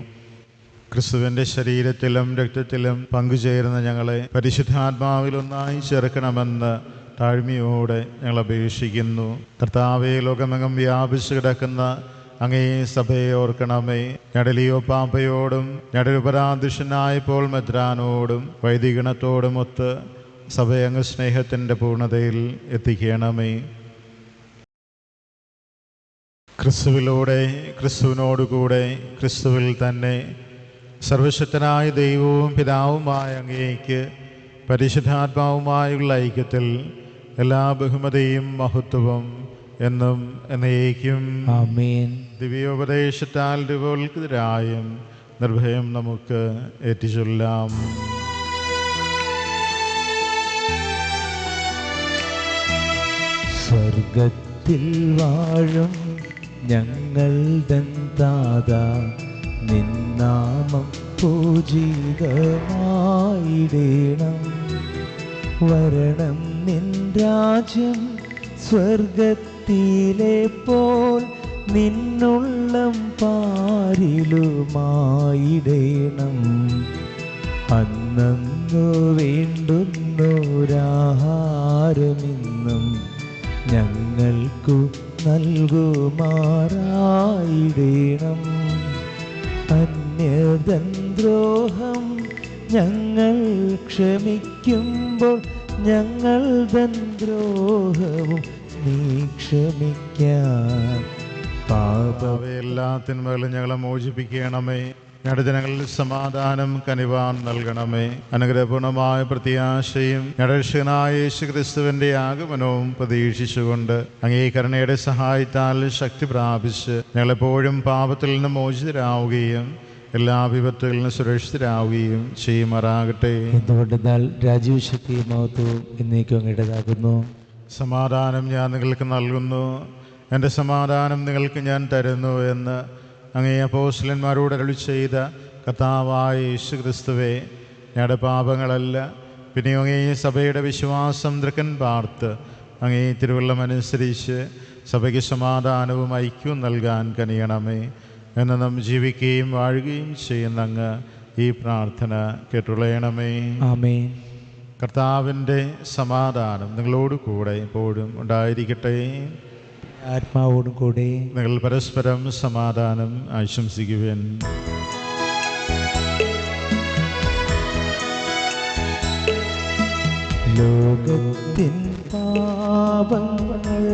ക്രിസ്തുവിൻ്റെ ശരീരത്തിലും രക്തത്തിലും പങ്കുചേരുന്ന ഞങ്ങളെ പരിശുദ്ധാത്മാവിലൊന്നായി ചേർക്കണമെന്ന് താഴ്മയോടെ ഞങ്ങൾ അപേക്ഷിക്കുന്നു. കർത്താവേ, ലോകമെങ്ങും വ്യാപിച്ചു കിടക്കുന്ന അങ്ങേ സഭയെ ഓർക്കണമേ. ഞടലിയോ പാപ്പയോടും ഞടലുപരാധ്യക്ഷനായ പോൾ മെത്രാനോടും വൈദികണത്തോടും ഒത്ത് സഭയെ അങ്ങ് സ്നേഹത്തിൻ്റെ പൂർണ്ണതയിൽ എത്തിക്കണമേ. ക്രിസ്തുവിലൂടെ, ക്രിസ്തുവിനോടുകൂടെ, ക്രിസ്തുവിൽ തന്നെ സർവശക്തനായ ദൈവവും പിതാവുമായ അങ്ങേക്ക് പരിശുദ്ധാത്മാവുമായുള്ള ഐക്യത്തിൽ എല്ലാ ബഹുമതിയും മഹത്വവും എന്നും എന്നേക്കും ആമേൻ. ദിവ്യോപദേശത്താൽ ദിവോൽക്കരായും നിർഭയം നമുക്ക് ഏറ്റുചൊല്ലാം. സ്വർഗത്തിൽ സ്വർഗത്തിൽ വാഴും ഞങ്ങൾ തൻ താത, നിന്നാമം പൂജിതമായിടേണം. വരണം നിൻ രാജ്യം സ്വർഗത്തിലെ പോൽ നിന്നുള്ളം പാരിലുമായിടേണം. അന്നു വേണ്ടുന്നൊരാഹാരമിന്നും ഞങ്ങൾക്കു നൽകുമാറായിടേണം. അന്യതൻ ദ്രോഹം ഞങ്ങൾ ക്ഷമിക്കുമ്പോൾ ഞങ്ങൾ തൻ ദ്രോഹവും നീ ക്ഷമിക്കാം. എല്ലാ തിന്മകളും ഞങ്ങളെ മോചിപ്പിക്കണമേ. ഞങ്ങളുടെ ജനങ്ങളിൽ സമാധാനം കനിവാൻ നൽകണമേ. അനുഗ്രഹപൂർണമായ പ്രത്യാശയും ഞങ്ങളുടെ രക്ഷകനായ യേശു ക്രിസ്തുവിൻ്റെ ആഗമനവും പ്രതീക്ഷിച്ചുകൊണ്ട് അംഗീകരണയുടെ സഹായത്താൽ ശക്തി പ്രാപിച്ച് ഞങ്ങളെപ്പോഴും പാപത്തിൽ നിന്ന് മോചിതരാവുകയും എല്ലാ വിപത്തുകളിൽ നിന്ന് സുരക്ഷിതരാവുകയും ചെയ്യുമാറാകട്ടെ. എന്തുകൊണ്ടെന്നാൽ രാജ്യവും ശക്തിയും മഹത്വവും എന്നേക്കും അങ്ങയുടേതാകുന്നു. സമാധാനം ഞാൻ നിങ്ങൾക്ക് നൽകുന്നു, എൻ്റെ സമാധാനം നിങ്ങൾക്ക് ഞാൻ തരുന്നു എന്ന് അങ്ങേ അപ്പോസ്തലന്മാരോട് അരുളി ചെയ്ത കർത്താവായ യേശു ക്രിസ്തുവേ, ഞങ്ങളുടെ പാപങ്ങളല്ല പിന്നെ അങ്ങേ സഭയുടെ വിശ്വാസം തൃക്കൻ പാർത്ത് അങ്ങേ തിരുവള്ളമനുസരിച്ച് സഭയ്ക്ക് സമാധാനവും ഐക്യവും നൽകാൻ കനിയണമേ. എന്ന് നാം ജീവിക്കുകയും വാഴുകയും ചെയ്യുന്ന അങ്ങ് ഈ പ്രാർത്ഥന കേട്ടുള്ളയണമേ. ആമേൻ. കർത്താവിൻ്റെ സമാധാനം നിങ്ങളോട് കൂടെ എപ്പോഴും ഉണ്ടായിരിക്കട്ടെ. ആത്മാവോടും കൂടെ. നിങ്ങൾ പരസ്പരം സമാധാനം ആശംസിക്കുവാൻ. ലോകത്തിൻ പാപങ്ങൾ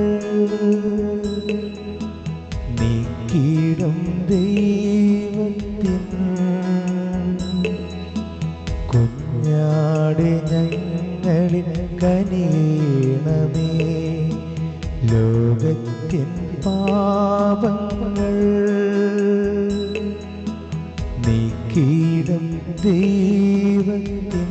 നീക്കിടും ദൈവത്തിൻ കുഞ്ഞാടെ ഞങ്ങളിൽ കനിയണമേ. ലോകത്തിൻ പാപങ്ങൾ നീക്കിടും ദൈവത്തിൻ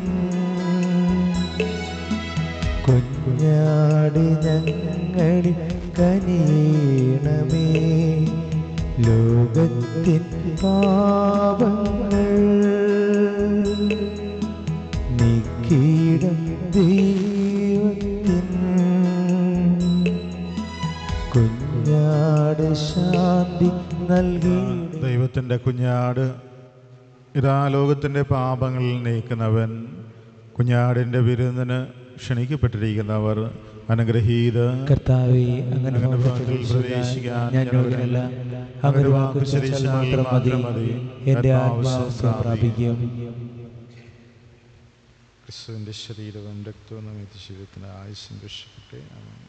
കുഞ്ഞാട് ഞങ്ങളിൽ കനിയണമേ. ലോകത്തിൻ പാപങ്ങൾ നീക്കിടും ദൈവത്തിൻ കുഞ്ഞാട് ശാന്തി നൽകി. ദൈവത്തിൻ്റെ കുഞ്ഞാട് ഇതാ ലോകത്തിൻ്റെ പാപങ്ങൾ നീക്കുന്നവൻ. കുഞ്ഞാടിൻ്റെ വിരുന്നിന് ക്ഷണിക്കപ്പെട്ടിരിക്കുന്നവർ അനുഗ്രഹീത. കർത്താവേ, അങ്ങനെ പ്രവേശിക്കാൻ ഞാൻ യോഗ്യനല്ല. അങ്ങ് വാക്ക് ഉച്ചരിച്ചാൽ മാത്രം മതി, എൻ്റെ ആത്മാവ് പ്രാപിക്കും. ക്രിസ്തുവിൻ്റെ ശരീരവും രക്തവും നമ്മുടെ ശരീരത്തിന് ആയുസ്സും രക്ഷപ്പെട്ടെ. ആമേൻ.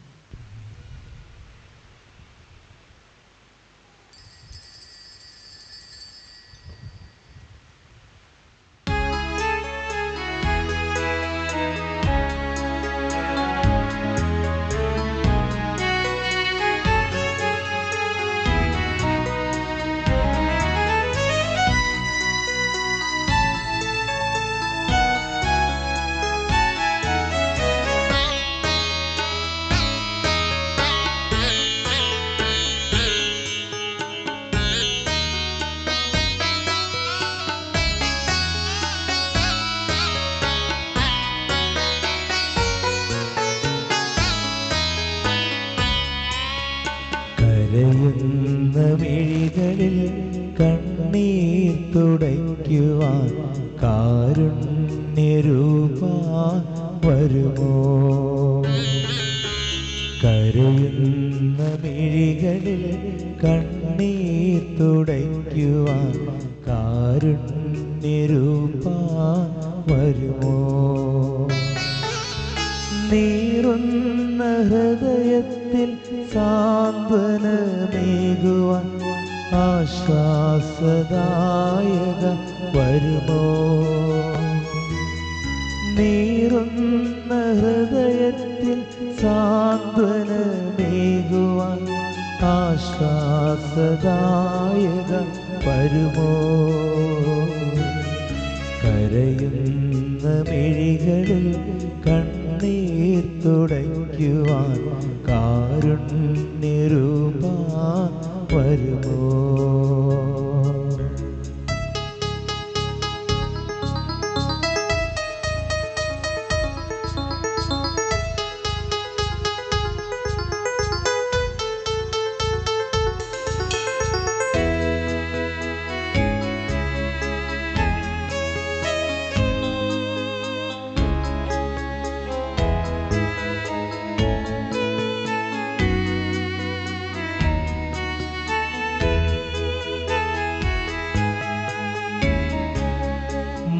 കരയുന്ന മിഴികളിൽ കണ്ണീർ തുടയ്ക്കുവാൻ കാരുണ്യരൂപാ വരുമോ? കരയുന്ന മിഴികളിൽ കണ്ണീർ തുടയ്ക്കുവാൻ കാരുണ്യരൂപാ വരുമോ? നീറുന്ന ഹൃദയത്തിൽ സാന്ത്വനമേകുവാൻ ആശ്വാസദായക വരുമോ? നീറുന്ന ഹൃദയത്തിൽ സാന്ത്വനമേകുവാൻ ആശ്വാസദായക വരുമോ? കരയുന്ന മിഴികളിൽ കണ്ണീർ കണ്ണീർ തുടയ്ക്കുവാൻ കാരുണ്യരൂപ വരുമോ?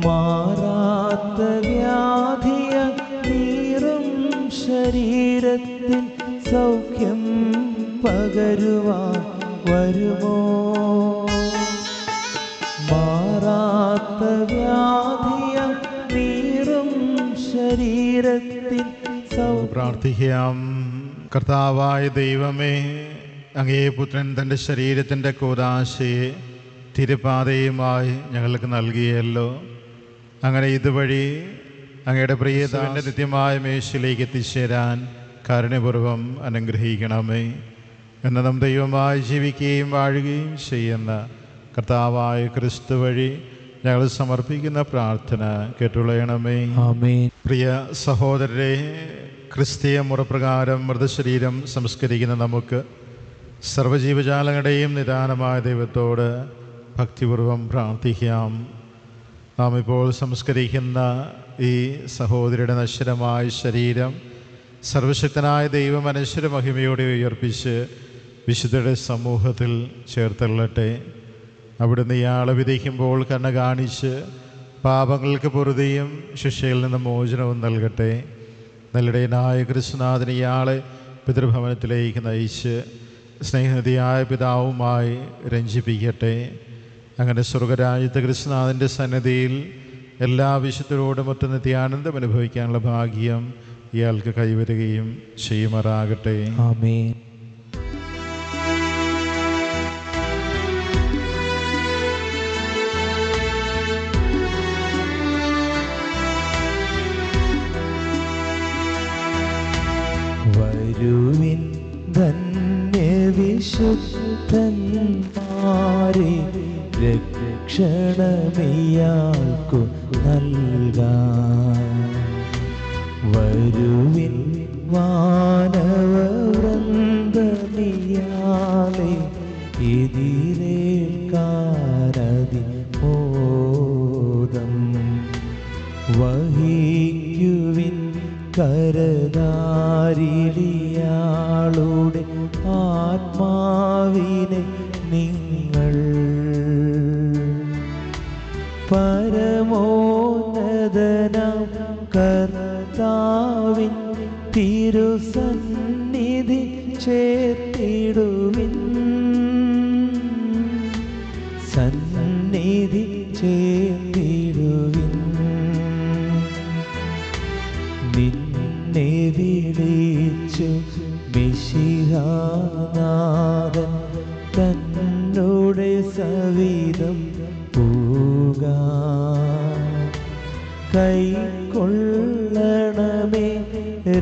മാറാത്ത വ്യാധിയ നീറും ശരീരത്തിൽ സൗഖ്യം പകരുവാൻ വരുമോ? മാറാത്ത വ്യാധിയ നീറും ശരീരത്തിൽ പ്രാർത്ഥിക്കാം. കർത്താവായ ദൈവമേ, അങ്ങേ പുത്രൻ തൻ്റെ ശരീരത്തിൻ്റെ കൂദാശയെ തിരുപാതയുമായി ഞങ്ങൾക്ക് നൽകിയല്ലോ. അങ്ങനെ ഇതുവഴി അങ്ങയുടെ പ്രിയതാവിൻ്റെ നിത്യമായ മേശയിലേക്ക് എത്തിച്ചേരാൻ കാരുണ്യപൂർവ്വം അനുഗ്രഹിക്കണമേ. എന്നതും ദൈവമായി ജീവിക്കുകയും വാഴുകയും ചെയ്യുന്ന കർത്താവായ ക്രിസ്തു വഴി ഞങ്ങൾ സമർപ്പിക്കുന്ന പ്രാർത്ഥന കേട്ടുള്ളയണമേ. ആമേൻ. പ്രിയ സഹോദരരെ, ക്രിസ്തീയ മുറപ്രകാരം മൃതശരീരം സംസ്കരിക്കുന്ന നമുക്ക് സർവ്വജീവജാലങ്ങളുടെയും നിദാനമായ ദൈവത്തോട് ഭക്തിപൂർവം പ്രാർത്ഥിക്കാം. നാം ഇപ്പോൾ സംസ്കരിക്കുന്ന ഈ സഹോദരിയുടെ നശ്വരമായ ശരീരം സർവശക്തനായ ദൈവം അനശ്വര മഹിമയോടെ ഉയർപ്പിച്ച് വിശുദ്ധരുടെ സമൂഹത്തിൽ ചേർത്തള്ളട്ടെ. അവിടുന്ന് ഇയാളെ വിധിക്കുമ്പോൾ കണ്ണ കാണിച്ച് പാപങ്ങൾക്ക് പൊറുതിയും ശിക്ഷയിൽ നിന്ന് മോചനവും നൽകട്ടെ. നല്ലിടയനായ ക്രിസ്തുനാഥൻ ഇയാളെ പിതൃഭവനത്തിലേക്ക് നയിച്ച് സ്നേഹനിധിയായ പിതാവുമായി രഞ്ജിപ്പിക്കട്ടെ. അങ്ങനെ സ്വർഗരാജ്യത്തെ ക്രിസ്തുനാഥൻ്റെ സന്നിധിയിൽ എല്ലാ വിശുദ്ധരോടും ഒറ്റ നിത്യാനന്ദം അനുഭവിക്കാനുള്ള ഭാഗ്യം ഇയാൾക്ക് കൈവരുകയും ചെയ്യുമാറാകട്ടെ. ആമേൻ. വരുവിൻ ധന്യവിശുദ്ധന്മാരെ, രക്ഷണമിയാൾക്കു നൽകാൻ. വരുവിൻ വാനവവൃന്ദമിയാളെ, എതിരേൽക്കാനതിമോദം. വഹിക്കുവിൻ കരദാരിലിയാളുടെ ആത്മാവിനെ നിങ്ങൾ. പരമോന്നതനാം കർത്താവിൻ തിരുസന്നിധി ചേർത്തിടുവിൻ. സന്നിധി ചേർത്തിടുവിൻ. നിന്നെ വിളിച്ചു മിശിഹാനാഥൻ തന്നോടെ സവിധം കൈക്കൊള്ളണമേ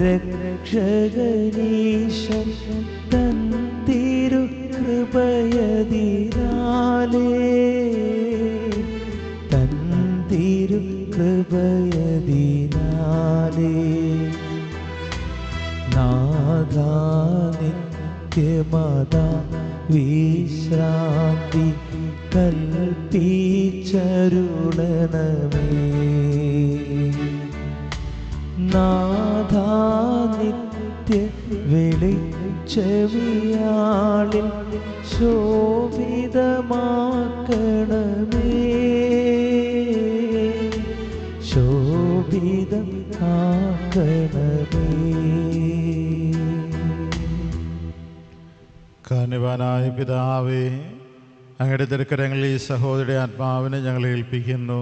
രക്ഷകനീശൻ തൻ തിരുകൃപയതിനാലേ. തൻ തിരുകൃപയതിനാലേ. നാഥാ നിത്യമതാ വിശ്രാന്തി കൽപ്പിച്ചരുളണമേ. നാഥാ നിത്യ വെളിച്ചമിയാളിൽ ശോഭിതമാക്കണമേ. ശോഭിതമാക്കണമേ. കാരുണ്യവാനായ പിതാവേ, അങ്ങയുടെ തിരുക്കരങ്ങളിൽ ഈ സഹോദരിയുടെ ആത്മാവിനെ ഞങ്ങൾ ഏൽപ്പിക്കുന്നു.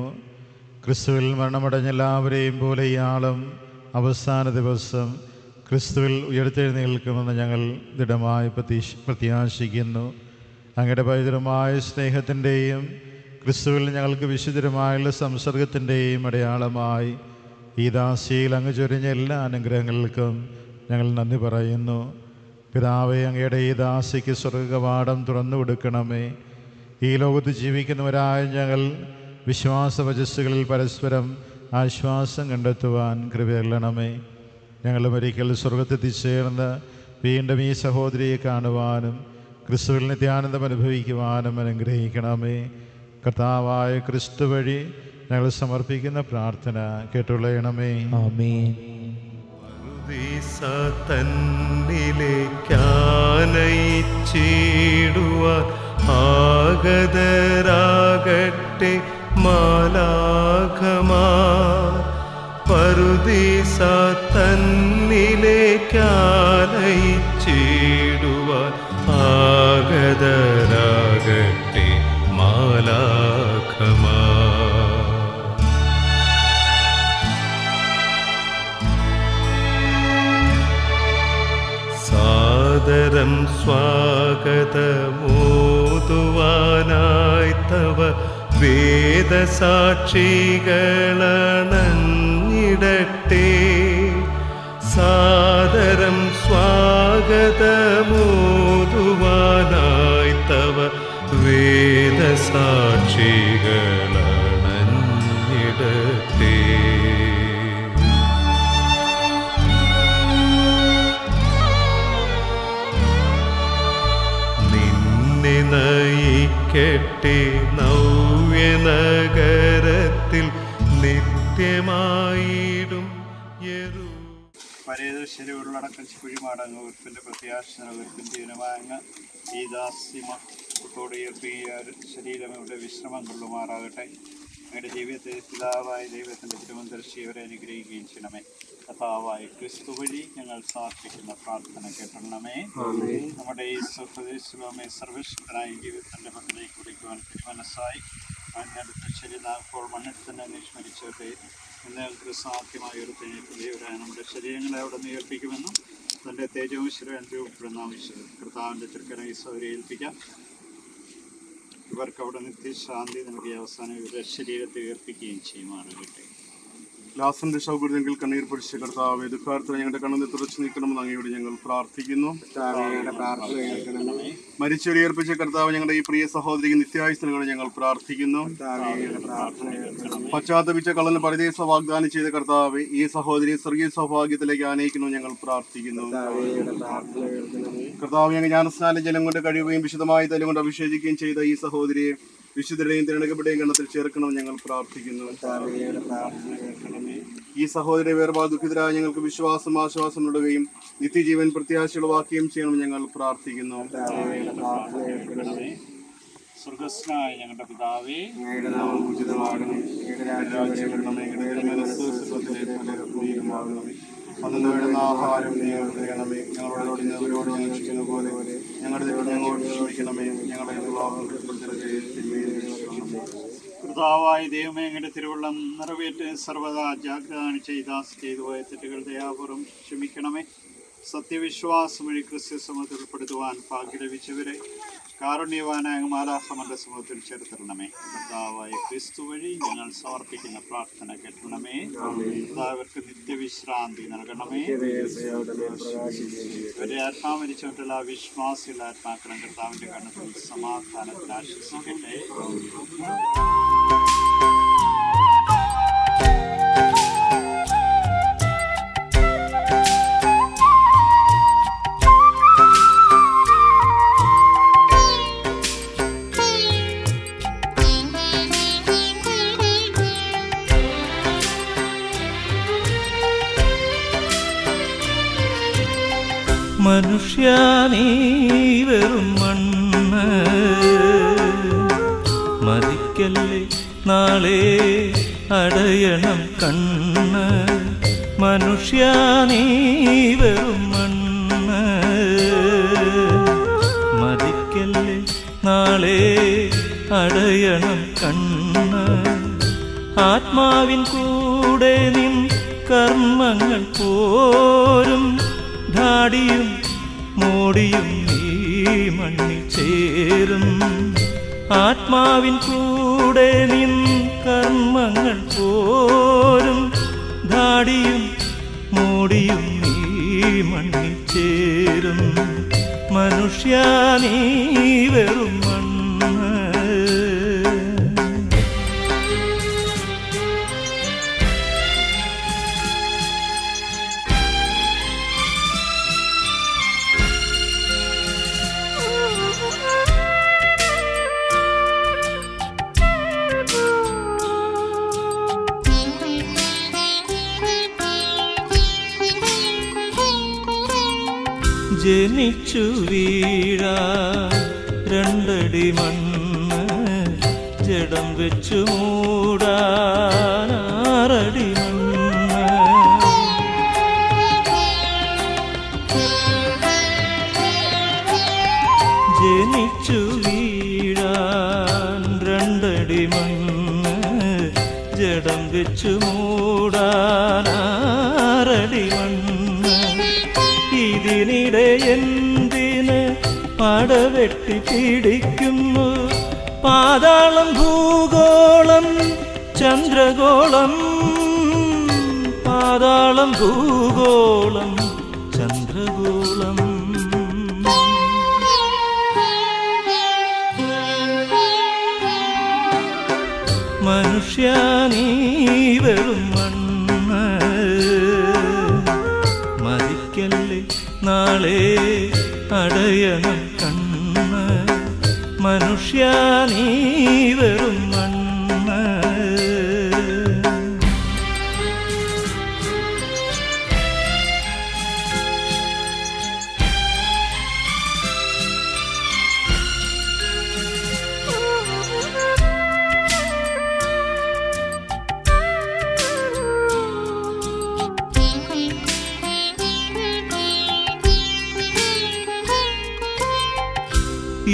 ക്രിസ്തുവിൽ മരണമടഞ്ഞ എല്ലാവരെയും പോലെ ഇയാളും അവസാന ദിവസം ക്രിസ്തുവിൽ ഉയർത്തെഴുന്നേൽക്കുമെന്ന് ഞങ്ങൾ ദൃഢമായി പ്രത്യാശിക്കുന്നു. അങ്ങയുടെ പൈതൃകമായ സ്നേഹത്തിൻ്റെയും ക്രിസ്തുവിൽ ഞങ്ങൾക്ക് വിശുദ്ധരുമായുള്ള സംസർഗത്തിൻ്റെയും അടയാളമായി ഈ ദാസിയിൽ അങ്ങ് ചൊരിഞ്ഞ എല്ലാ അനുഗ്രഹങ്ങൾക്കും ഞങ്ങൾ നന്ദി പറയുന്നു. പിതാവേ, അങ്ങയുടെ ഈ ദാസിക്ക് സ്വർഗകവാടം തുറന്നു കൊടുക്കണമേ. ഈ ലോകത്ത് ജീവിക്കുന്നവരായ ഞങ്ങൾ വിശ്വാസവചസ്സുകളിൽ പരസ്പരം ആശ്വാസം കണ്ടെത്തുവാൻ കൃപയല്ലണമേ. ഞങ്ങളും ഒരിക്കൽ സ്വർഗത്തെത്തിച്ചേർന്ന് വീണ്ടും ഈ സഹോദരിയെ കാണുവാനും ക്രിസ്തുവിൽ നിത്യാനന്ദം അനുഭവിക്കുവാനും അനുഗ്രഹിക്കണമേ. കർത്താവായ ക്രിസ്തു വഴി ഞങ്ങൾ സമർപ്പിക്കുന്ന പ്രാർത്ഥന കേട്ടുള്ളയണമേ. ആമേൻ. തന്നിലേക്കാനയിച്ചിടുവാൻ ആഗതരാകട്ടെ മാലാഖമാർ. പറുദീസ തന്നിലേക്കാനയിച്ചിടുവാൻ ആഗതരാകട്ടെ മാലാഖമാർ. സാദരം സ്വാഗതമോതുവാനായി തവ വേദസാക്ഷികളണഞ്ഞിടട്ടെ. സാദരം സ്വാഗതമോതുവാനായി തവ വേദസാക്ഷികളണഞ്ഞിടട്ടെ. നയിക്കട്ടെ നവ്യനഗരത്തിൽ നിത്യമായിടും പരേതശരി ഉള്ളടക്കം കുഴിമാടങ്ങ് ഉറപ്പിൻ്റെ പ്രത്യാശന ഉറപ്പിൻ ജീവനമാങ്ങ് ഈ ദാസ്യമത്തോട് ഉയർത്തിയ ശരീരം ഇവിടെ വിശ്രമം കൊള്ളുമാറാകട്ടെ. അങ്ങയുടെ ജീവിതത്തെ പിതാവായ ദൈവത്തിൻ്റെ തിരുവന്തരശി അവരെ അനുഗ്രഹിക്കുകയും ചെയ്യണമേ. കർത്താവായ ക്രിസ്തു വഴി ഞങ്ങൾ സമർപ്പിക്കുന്ന പ്രാർത്ഥന കേട്ടണമേ. നമ്മുടെ ഈ സ്വദേശിലോമെ സർവശക്തനായ ജീവിതത്തിൻ്റെ പക്കലേക്ക് കുടിക്കുവാൻ തിരുമനസ്സായി മഞ്ഞടുത്ത ശരീരപ്പോൾ മണ്ണിൽ തന്നെ അനുസ്മരിച്ചവരെ നിങ്ങൾക്ക് സാധ്യമായ ഒരു ദൈവരായ നമ്മുടെ ശരീരങ്ങളെ അവിടെ നിന്ന് ഏൽപ്പിക്കുമെന്നും തൻ്റെ തേജവും ശരീരപ്പെടുന്ന കർത്താവിൻ്റെ തൃക്കര ഈശോയെ ഏൽപ്പിക്കാം. ഇവർക്ക് അവിടെ നിത്യശാന്തി നൽകിയ അവസാനം ഇവരുടെ ശരീരത്തെ ഉയർപ്പിക്കുകയും ചെയ്യുമാറാകട്ടെ. ലാസന്റെ സൗകര്യത്തിൽ കണ്ണീർ പൊടിച്ച കർത്താവേ, ദുഃഖാർത്ഥന ഞങ്ങളുടെ കണ്ണുനീർ തുടച്ചു നീക്കണമെന്ന് അങ്ങയോട് ഞങ്ങൾ പ്രാർത്ഥിക്കുന്നു. മരിച്ചവരെ ഏർപ്പിച്ച കർത്താവ്, ഞങ്ങളുടെ ഈ പ്രിയ സഹോദരിക്ക് നിത്യായുസ് നൽകണം ഞങ്ങൾ പ്രാർത്ഥിക്കുന്നു. പശ്ചാത്തപിച്ച കള്ളന് പരദേശ വാഗ്ദാനം ചെയ്ത കർത്താവെ, ഈ സഹോദരി സ്വർഗീയ സൗഭാഗ്യത്തിലേക്ക് ആനയിക്കുന്നു ഞങ്ങൾ പ്രാർത്ഥിക്കുന്നു. കർത്താവ്, ഞങ്ങൾ ജ്ഞാനസ്നാന ജലം കൊണ്ട് കഴിയുകയും വിശുദ്ധമായ തലം കൊണ്ട് അഭിഷേചിക്കുകയും ചെയ്ത ഈ സഹോദരിയെ വിശുദ്ധരുടെയും തിരഞ്ഞെടുക്കപ്പെടുകയും ഗണത്തിൽ ചേർക്കണമെന്ന് ഞങ്ങൾ പ്രാർത്ഥിക്കുന്നു. ഈ സഹോദരി വേർപാട് ദുഃഖിതരായ ഞങ്ങൾക്ക് വിശ്വാസം ആശ്വാസം നൽകുകയും നിത്യജീവൻ പ്രത്യാശയുളവാക്കുകയും ചെയ്യണം ഞങ്ങൾ പ്രാർത്ഥിക്കുന്നു. സ്വർഗസ്നായ ഞങ്ങളുടെ പിതാവേ, അതിന് വേണ്ടുന്ന ആഹാരം ഞങ്ങളെ ഞങ്ങളോട് ക്ഷമിക്കണമേ. ഞങ്ങളെ കർത്താവായ ദൈവമേ, അങ്ങയുടെ തിരുവള്ളം നിറവേറ്റ് സർവ്വതാ ജാഗ്രത ചെയ്തു പോയ തെറ്റുകൾ ദയാപൂർവ്വം ക്ഷമിക്കണമേ. സത്യവിശ്വാസം വഴി ക്രിസ്ത്യ സമൂഹത്തിൽ ഉൾപ്പെടുത്തുവാൻ ഭാഗ്യം ലഭിച്ചവരെ കാരുണ്യവാനായ മാലാഖമാരുടെ സമൂഹത്തിൽ ചേർത്തിരണമേ. കർത്താവായ ക്രിസ്തു വഴി ഞങ്ങൾ സമർപ്പിക്കുന്ന പ്രാർത്ഥന കേട്ടണമേ. കർത്താവർക്ക് നിത്യവിശ്രാന്തി നൽകണമേ. ഇവരെ ആത്മാമരിച്ചുകൊണ്ടുള്ള വിശ്വാസികളുടെ ആത്മാക്കളും കർത്താവിന്റെ കണ്ണത്തിൽ സമാധാനത്തിൽ ആശ്വസിക്കട്ടെ. മനുഷ്യാനീ വെറും മണ്ണ് മതിക്കല്ലേ, നാളെ അടയണം കണ്ണ്. മനുഷ്യാനീ വെറും മണ്ണ് മതിക്കല്ലേ, നാളെ അടയണം കണ്ണ്. ആത്മാവിൻ കൂടെ നിൻ കർമ്മങ്ങൾ പോരും, ധാടിയും മോടിയും ഈ മണ്ണിൽ ചേരും. ആത്മാവിൻ കൂടെ നിൻ കർമ്മങ്ങൾ പോരും, ധാടിയും മോടിയും നീ മണ്ണിൽ ചേരും. മനുഷ്യ നീ വെറും മണ്ണ്. ജനിച്ചു വീഴാ രണ്ടടി മണ്ണ്, ജഡം വെച്ചു മൂടാനാറടി മണ്ണ്. ജനിച്ചു വീഴാൻ രണ്ടടി മണ്ണ്, ജഡം വെച്ചു മൂടാനാറടി മണ്ണ്. ഇതിനിടെ എന്തിന് പടവെട്ടി പിടിക്കുന്നു പാതാളം ഭൂഗോളം ചന്ദ്രഗോളം. പാതാളം ഭൂഗോളം ചന്ദ്രഗോളം. മനുഷ്യ നീ വെറും മണ്ണ്. മരിക്കല്ലേ നാളെ അടയണം കണ്ണ്. മനുഷ്യ നീ വെറും മണ്ണ്.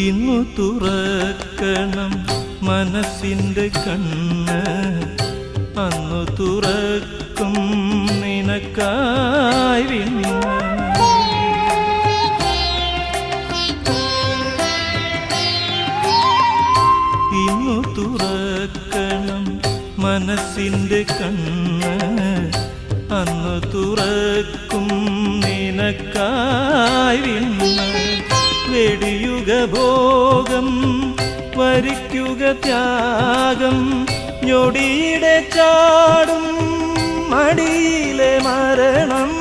ഇന്നു തുറക്കണം മനസ്സിൻ്റെ കണ്ണ്, അന്നു തുറക്കും നിനക്കായി വിണ്ണ്. ഇന്നു തുറക്കണം മനസ്സിൻ്റെ കണ്ണ്, അന്നു തുറക്കും നിനക്കായി വിണ്ണ്. വെടിയുക ഭോഗം വരിക്കുക ത്യാഗം, ഞൊടിയിടെ ചാടും മടിയിലെ മരണം.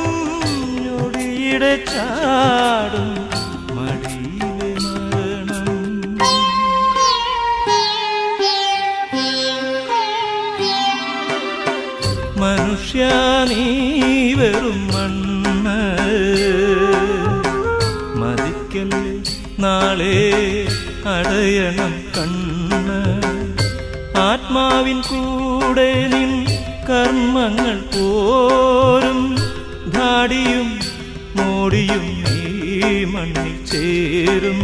ഞൊടിയിടെ ചാടും മടിയിലെ മരണം. മനുഷ്യ നീ വെറും മണ്ണ്. മതിക്കല്ലേ നാളെ അടയണം കണ്ണ്. ആത്മാവിൻ കൂടെ നിൻ കർമ്മങ്ങൾ പോരും. ധാടിയും മോടിയും നീ മണ്ണിൽ ചേരും.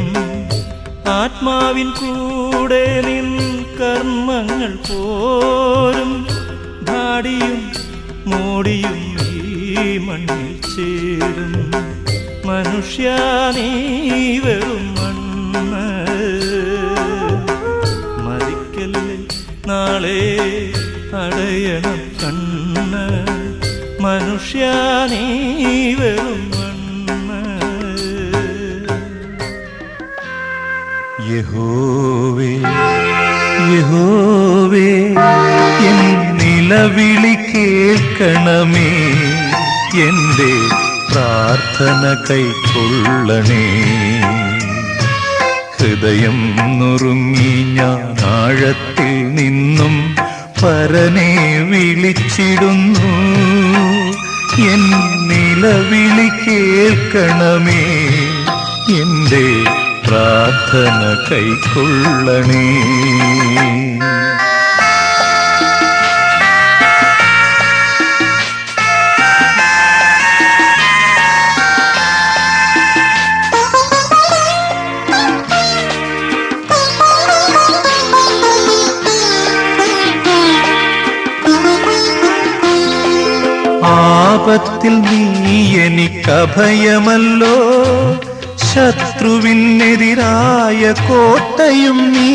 ആത്മാവിൻ കൂടെ നിൻ കർമ്മങ്ങൾ പോരും. ധാടിയും മോടിയും നീ മണ്ണിൽ ചേരും. മനുഷ്യ നീ വെറും മണ്ണ്. മരിക്കല്ലേ നാളെ അടയണം കണ്ണ്. മനുഷ്യ നീ വെറും മണ്ണ്. യഹോവേ യഹോവേ എൻ നിലവിളി കേൾക്കണമേ. എൻ്റെ പ്രാർത്ഥന കൈക്കൊള്ളണേ. ഹൃദയം നുറുങ്ങി ഞാൻ ആഴത്തിൽ നിന്നും പരനെ വിളിച്ചിടുന്നു. എൻ നിലവിളി കേൾക്കണമേ. എൻ്റെ പ്രാർത്ഥന കൈക്കൊള്ളണേ. ആപത്തിൽ നീ എനിക്കഭയമല്ലോ, ശത്രുവിനെതിരായ കോട്ടയും നീ.